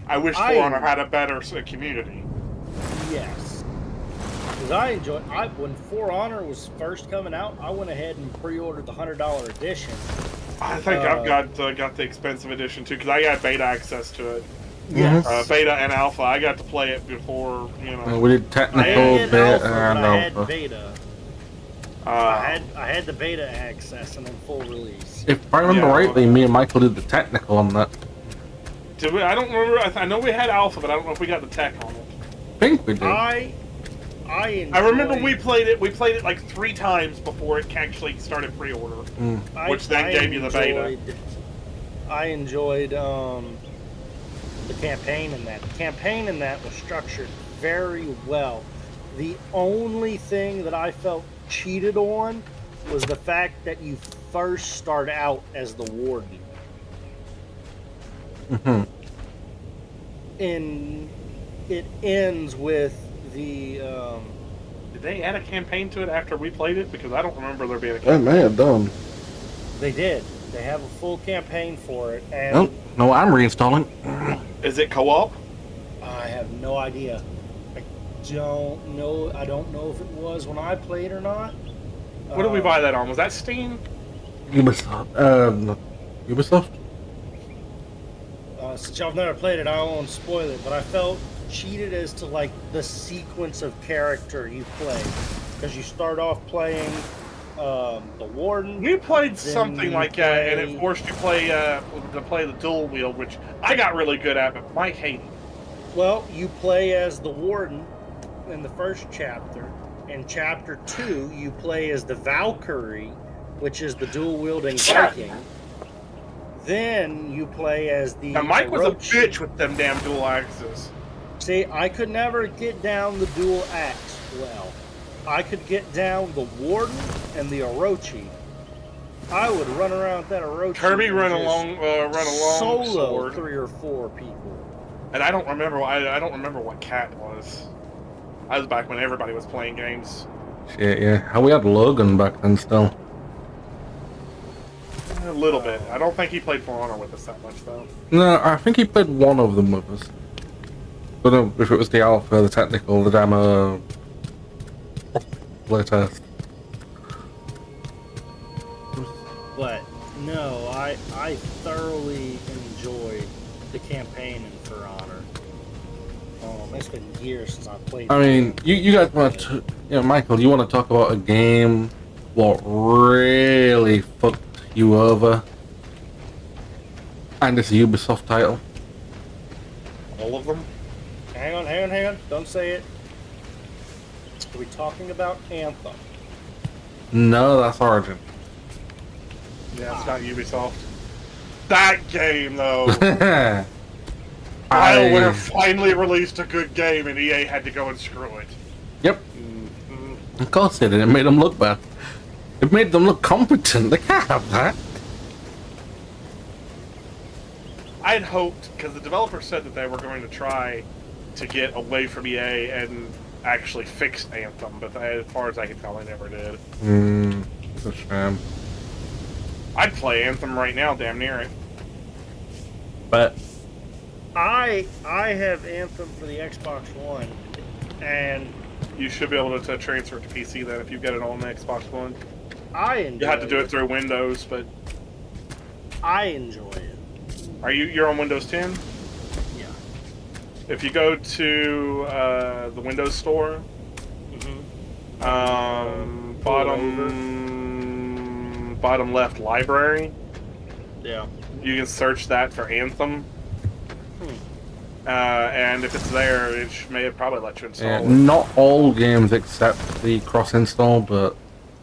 I wish For Honor had a better community. Yes. Because when For Honor was first coming out, I went ahead and pre-ordered the $100 edition. I think I've got the expensive edition too because I got beta access to it. Yes. Beta and alpha. I got to play it before, We did I technical, didn't get alpha, beta, but and I had alpha. beta. I had the beta access and then full release. If I remember Yeah. rightly, me and Michael did the technical on that. Did we? I don't remember. I know we had alpha, but I don't know if we got the tech on it. I think we did. I enjoyed, I remember we played it. We played it like 3 times before it actually started pre-order. which then gave you the beta. I enjoyed the campaign in that. The campaign in that was structured very well. The only thing that I felt cheated on was the fact that you first start out as the warden. And it ends with the Did they add a campaign to it after we played it? Because I don't remember there being a They campaign. may have done. they did. They have a full campaign for it, and Oh, no, I'm reinstalling. Is it co-op? I have no idea. don't know. I don't know if it was when I played or not. What did we buy that on? Was that Steam? Ubisoft. Not Ubisoft. Since y'all have never played it, I won't spoil it. But I felt cheated as to like the sequence of character you play, because you start off playing the warden. We played something like that, and it forced you to play the dual wield, which I got really good at, but Mike hated. Well, you play as the warden in the first chapter. In chapter 2, you play as the Valkyrie, which is the dual wielding Viking. Then you play as the. Now Mike was a Orochi. bitch with them damn dual axes. See, I could never get down the dual axe well. I could get down the warden and the Orochi. I would run around with that Orochi. Kirby and run just along solo sword. 3 or 4 people. And I don't remember. I don't remember what cat was. I was back when everybody was playing games. Shit, yeah. How we had Logan back then still. A little bit. I don't think he played For Honor with us that much though. No, I think he played one of them with us. I don't know if it was the alpha, the technical, the demo, playtest. But no, I thoroughly enjoyed the campaign in For Honor. It's been years since I played. I mean, you guys want to, Michael, you want to talk about a game what really fucked you over? And it's a Ubisoft title. All of them? Hang on. Don't say it. Are we talking about Anthem? No, that's Origin. Yeah, it's not Ubisoft. That game though. I- BioWare finally released a good game and EA had to go and screw it. Yep. Of course it did. It made them look bad. It made them look competent. They can't have that. I had hoped, because the developer said that they were going to try to get away from EA and actually fix Anthem, but as far as I can tell, they never did. It's a shame. I'd play Anthem right now, damn near it. But I have Anthem for the Xbox One, and You should be able to transfer it to PC then if you've got it on the Xbox One. I enjoy You have to do it through Windows, but I enjoy it. you're on Windows 10? Yeah. If you go to the Windows Store, bottom left library, Yeah. you can search that for Anthem. And if it's there, may probably let you install it. not all games accept the cross-install, but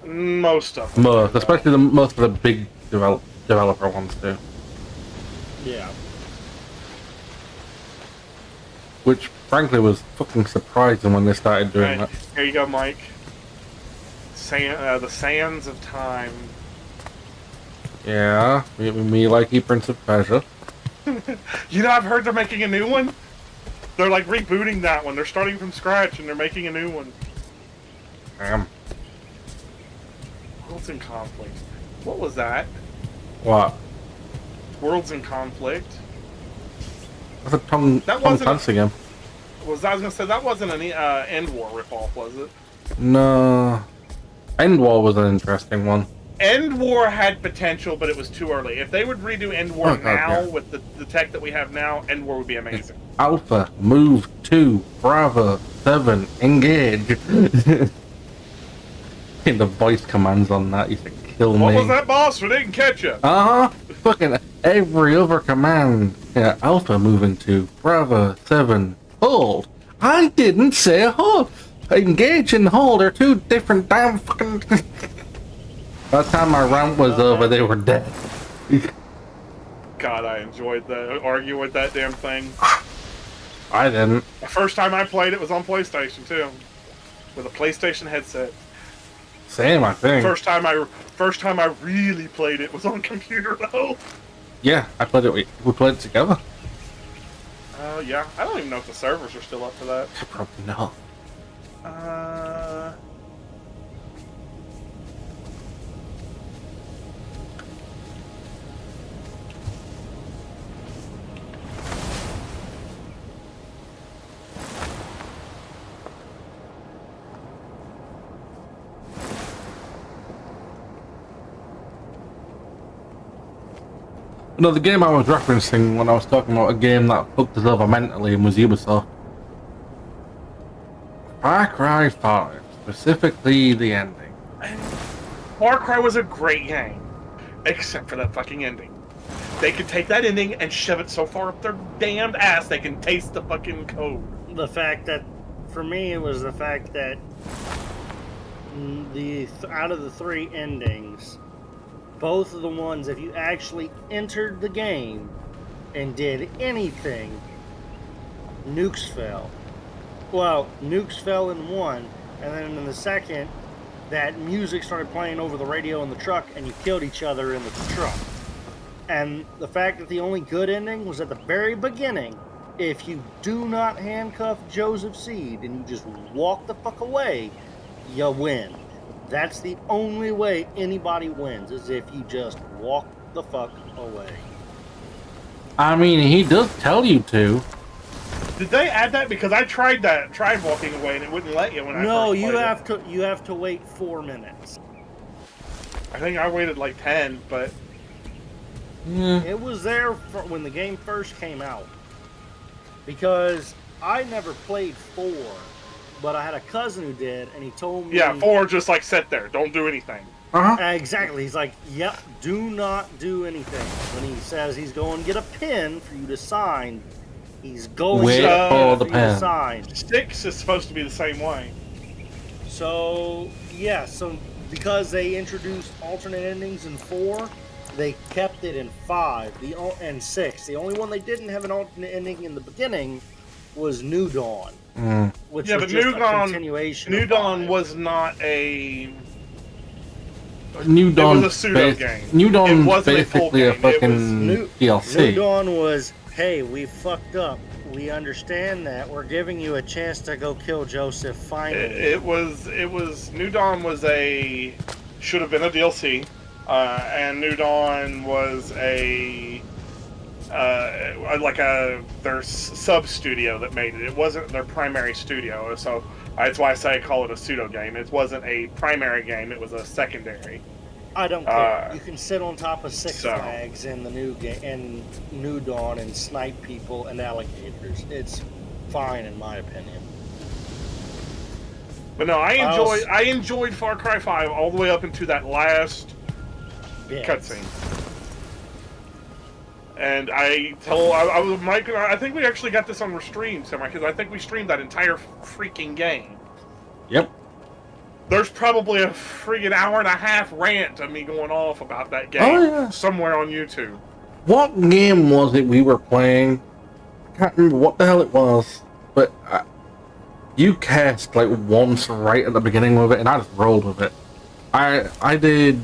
Most of them. most, especially most of the big developer ones do. Yeah. Which, frankly, was fucking surprising when they started doing Right. that. Here you go, Mike. The Sands of Time. Yeah, me like Prince of Persia. You know, I've heard they're making a new one. They're like rebooting that one. They're starting from scratch and they're making a new one. Damn. Worlds in Conflict. What was that? What? Worlds in Conflict. That's a Tom wasn't Clancy game. I was gonna say that wasn't an End War ripoff, was it? No. End War was an interesting one. End War had potential, but it was too early. If they would redo End War Okay. now with the tech that we have now, End War would be amazing. Alpha, move 2, Bravo, 7, engage. The voice commands on that used to kill me. What was that, boss? We didn't catch you. Fucking every other command. Yeah, Alpha moving 2, Bravo, 7, hold. I didn't say hold. Engage and hold are two different damn fucking... By the time my round was over, they were dead. God, I enjoyed arguing with that damn thing. I didn't. The first time I played it was on PlayStation too, with a PlayStation headset. Same, I think. First time I really played it was on computer though. Yeah, I played it. We played it together. Oh yeah, I don't even know if the servers are still up to that. Probably not. No, the game I was referencing when I was talking about a game that fucked us over mentally was Ubisoft. Far Cry 5, specifically the ending. Far Cry was a great game, except for that fucking ending. They could take that ending and shove it so far up their damned ass they can taste the fucking code. The fact that, for me, it was the fact that out of the 3 endings, both of the ones, if you actually entered the game and did anything, nukes fell. Well, nukes fell in 1, and then in the second, that music started playing over the radio in the truck, and you killed each other in the truck. And the fact that the only good ending was at the very beginning, if you do not handcuff Joseph Seed and you just walk the fuck away, you win. That's the only way anybody wins, is if you just walk the fuck away. I mean, he does tell you to. Did they add that? Because I tried walking away, and it wouldn't let you when I No, first you played have it. to. You have to wait 4 minutes. I think I waited like 10, but It was there when the game first came out. Because I never played 4, but I had a cousin who did, and he told me. yeah, 4 just like sit there, don't do anything. Exactly. He's like, yep, do not do anything. When he says he's going to get a pen for you to sign, he's going Wait to get a for the pen for you to pen. sign. 6 is supposed to be the same way. So, yeah, so because they introduced alternate endings in 4, they kept it in 5 and 6. The only one they didn't have an alternate ending in the beginning was New Dawn, which Yeah, was but just New a Dawn, continuation New of Dawn 5. was not a. New Dawn. It was a pseudo game. New Dawn It wasn't a full basically a game. It was fucking New DLC. Dawn was, hey, we fucked up. We understand that. We're giving you a chance to go kill Joseph finally. It was New Dawn was should have been a DLC, and New Dawn was their sub studio that made it. It wasn't their primary studio, so that's why I call it a pseudo game. It wasn't a primary game; it was a secondary. I don't care. You can sit on top of Six so- Flags in the New Dawn and snipe people and alligators. It's fine in my opinion. But no, I enjoyed Far Cry 5 all the way up into that last cutscene. And I was Mike and I think we actually got this on stream somewhere, because I think we streamed that entire freaking game. Yep. There's probably a friggin' hour and a half rant of me going off about that game somewhere on YouTube. What game was it we were playing? I can't remember what the hell it was, but you cast like once right at the beginning with it, and I just rolled with it. I did.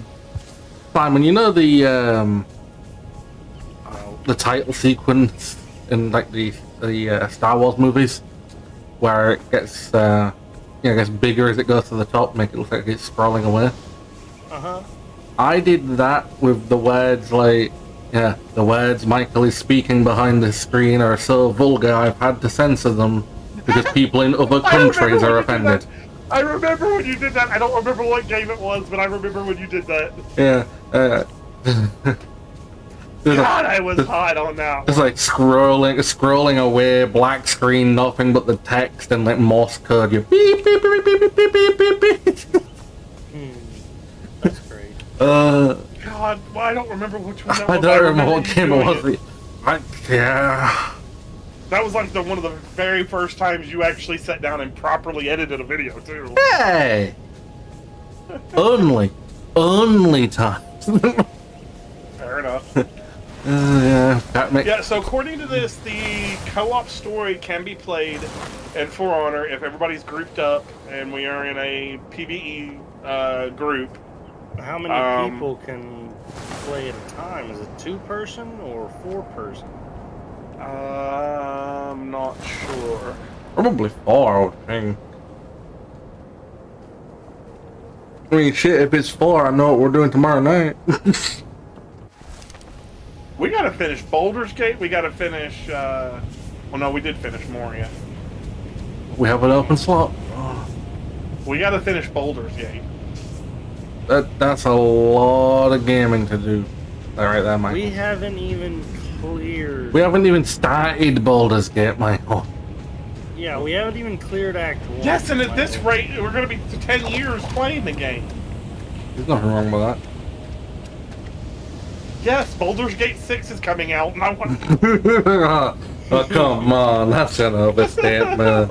Simon, you know the title sequence in like the Star Wars movies, where it gets gets bigger as it goes to the top, make it look like it's scrolling away. I did that with the words the words Michael is speaking behind the screen are so vulgar I've had to censor them because people in other countries are offended. I remember when you did that. I don't remember what game it was, but I remember when you did that. Yeah. God, I was hot on that It's one. like scrolling away, black screen, nothing but the text and like Morse code. You beep beep beep beep beep beep beep beep. That's great. God, well, I don't remember which one that was. I don't remember what you game it doing was. Yeah. That was like one of the very first times you actually sat down and properly edited a video too. Hey. only times. Fair enough. Yeah. So according to this, the co-op story can be played in For Honor if everybody's grouped up and we are in a PvE group. How many people can play at a time? Is it 2-person or 4-person? I'm not sure. Probably 4, I would think. I mean, shit, if it's 4, I know what we're doing tomorrow night. We gotta finish Baldur's Gate. We gotta finish. Well, no, we did finish Moria. We have an open slot. We gotta finish Baldur's Gate. That's a lot of gaming to do. right there, Mike. We haven't even cleared. We haven't even started Baldur's Gate, Michael. Yeah, we haven't even cleared Act 1. Yes, and at this rate, we're going to be 10 years playing the game. There's nothing wrong with that. Yes, Baldur's Gate 6 is coming out, and I want. Oh, come on, that's an overstatement.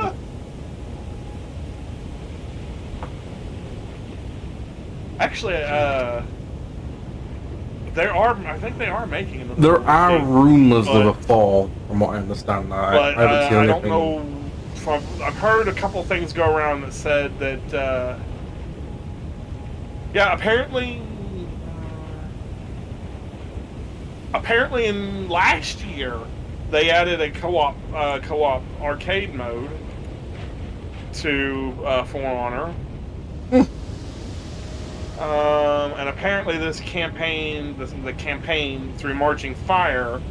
Actually, there are. I think they are making another. There Baldur's are Gate, rumors but- of a fall, from what I understand. But I haven't seen I anything. don't know. I've heard a couple of things go around that said that. Yeah, apparently in last year they added a co-op arcade mode to For Honor. And apparently this campaign, the campaign through Marching Fire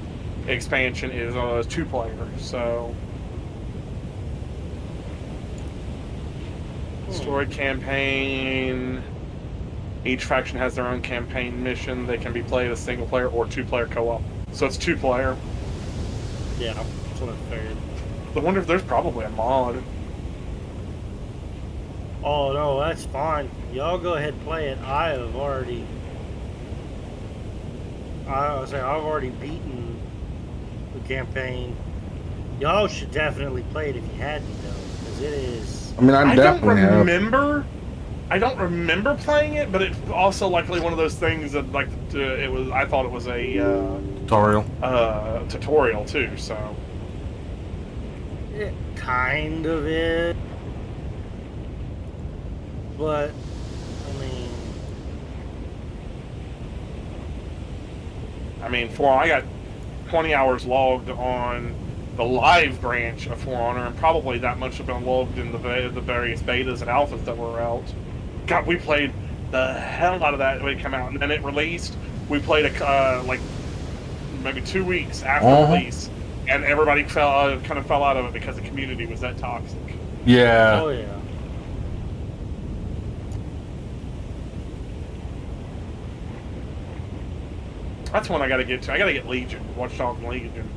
expansion is 2-player. So story campaign. Each faction has their own campaign mission. They can be played as single-player or 2-player co-op. So it's 2-player. Yeah, that's what I figured. I wonder if there's probably a mod. Oh no, that's fine. Y'all go ahead and play it. I've already beaten the campaign. Y'all should definitely play it if you hadn't though, because it is. I mean, I definitely have. I don't remember playing it, but it's also likely one of those things that like it was. I thought it was a Tutorial. Tutorial too. So It kind of is, but I mean, I got 20 hours logged on the live branch of For Honor, and probably that much have been logged in the various betas and alphas that were out. God, we played the hell out of that when it came out, and then it released. We played like maybe 2 weeks after release, and everybody kind of fell out of it because the community was that toxic. Yeah. oh yeah. That's one I got to get to. I got to get Legion, Watchdog Legion.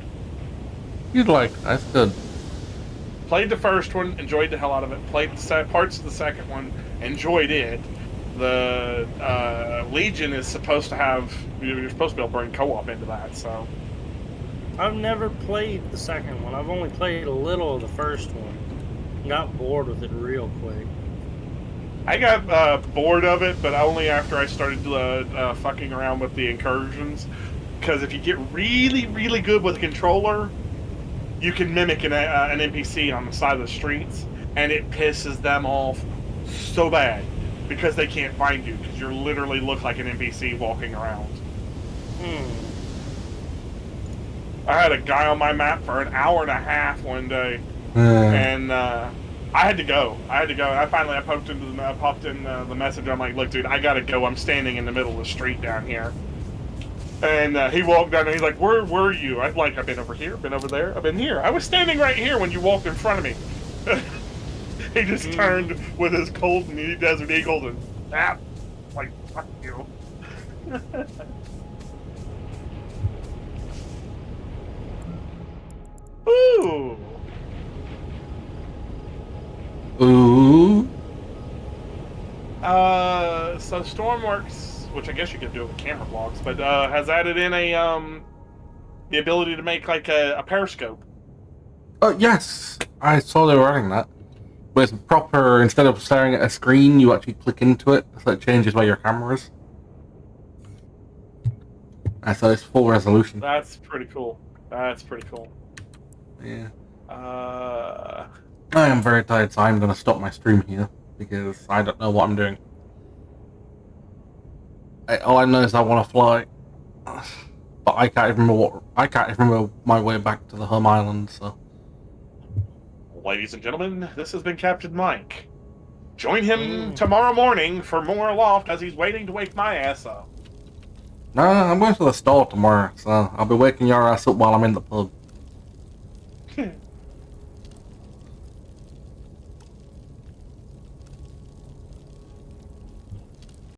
You'd like, that's good. Played the first one, enjoyed the hell out of it. Played the parts of the second one, enjoyed it. The Legion is supposed to have. You're supposed to be able to bring co-op into that. So I've never played the second one. I've only played a little of the first one. Got bored with it real quick. I got bored of it, but only after I started fucking around with the incursions. Because if you get really, really good with a controller, you can mimic an NPC on the side of the streets, and it pisses them off so bad because they can't find you because you literally look like an NPC walking around. I had a guy on my map for an hour and a half one day, and I had to go. And I popped in the message. I'm like, look, dude, I gotta go. I'm standing in the middle of the street down here. And he walked down and he's like, where were you? I've been over here, been over there, I've been here. I was standing right here when you walked in front of me. He just turned with his cold Desert Eagles and like, fuck you. Ooh. Ooh. So Stormworks, which I guess you could do it with camera blocks, but has added in the ability to make like a periscope. Oh, yes. I saw they were adding that. But it's proper, instead of staring at a screen, you actually click into it, so it changes where your camera is. And so it's full resolution. That's pretty cool. Yeah. Uh, I am very tired, so I'm going to stop my stream here, because I don't know what I'm doing. All I know is I want to fly. But I can't even remember my way back to the home island, so... Ladies and gentlemen, this has been Captain Mike. Join him tomorrow morning for more Aloft as he's waiting to wake my ass up. No, I'm going to the store tomorrow, so I'll be waking your ass up while I'm in the pub.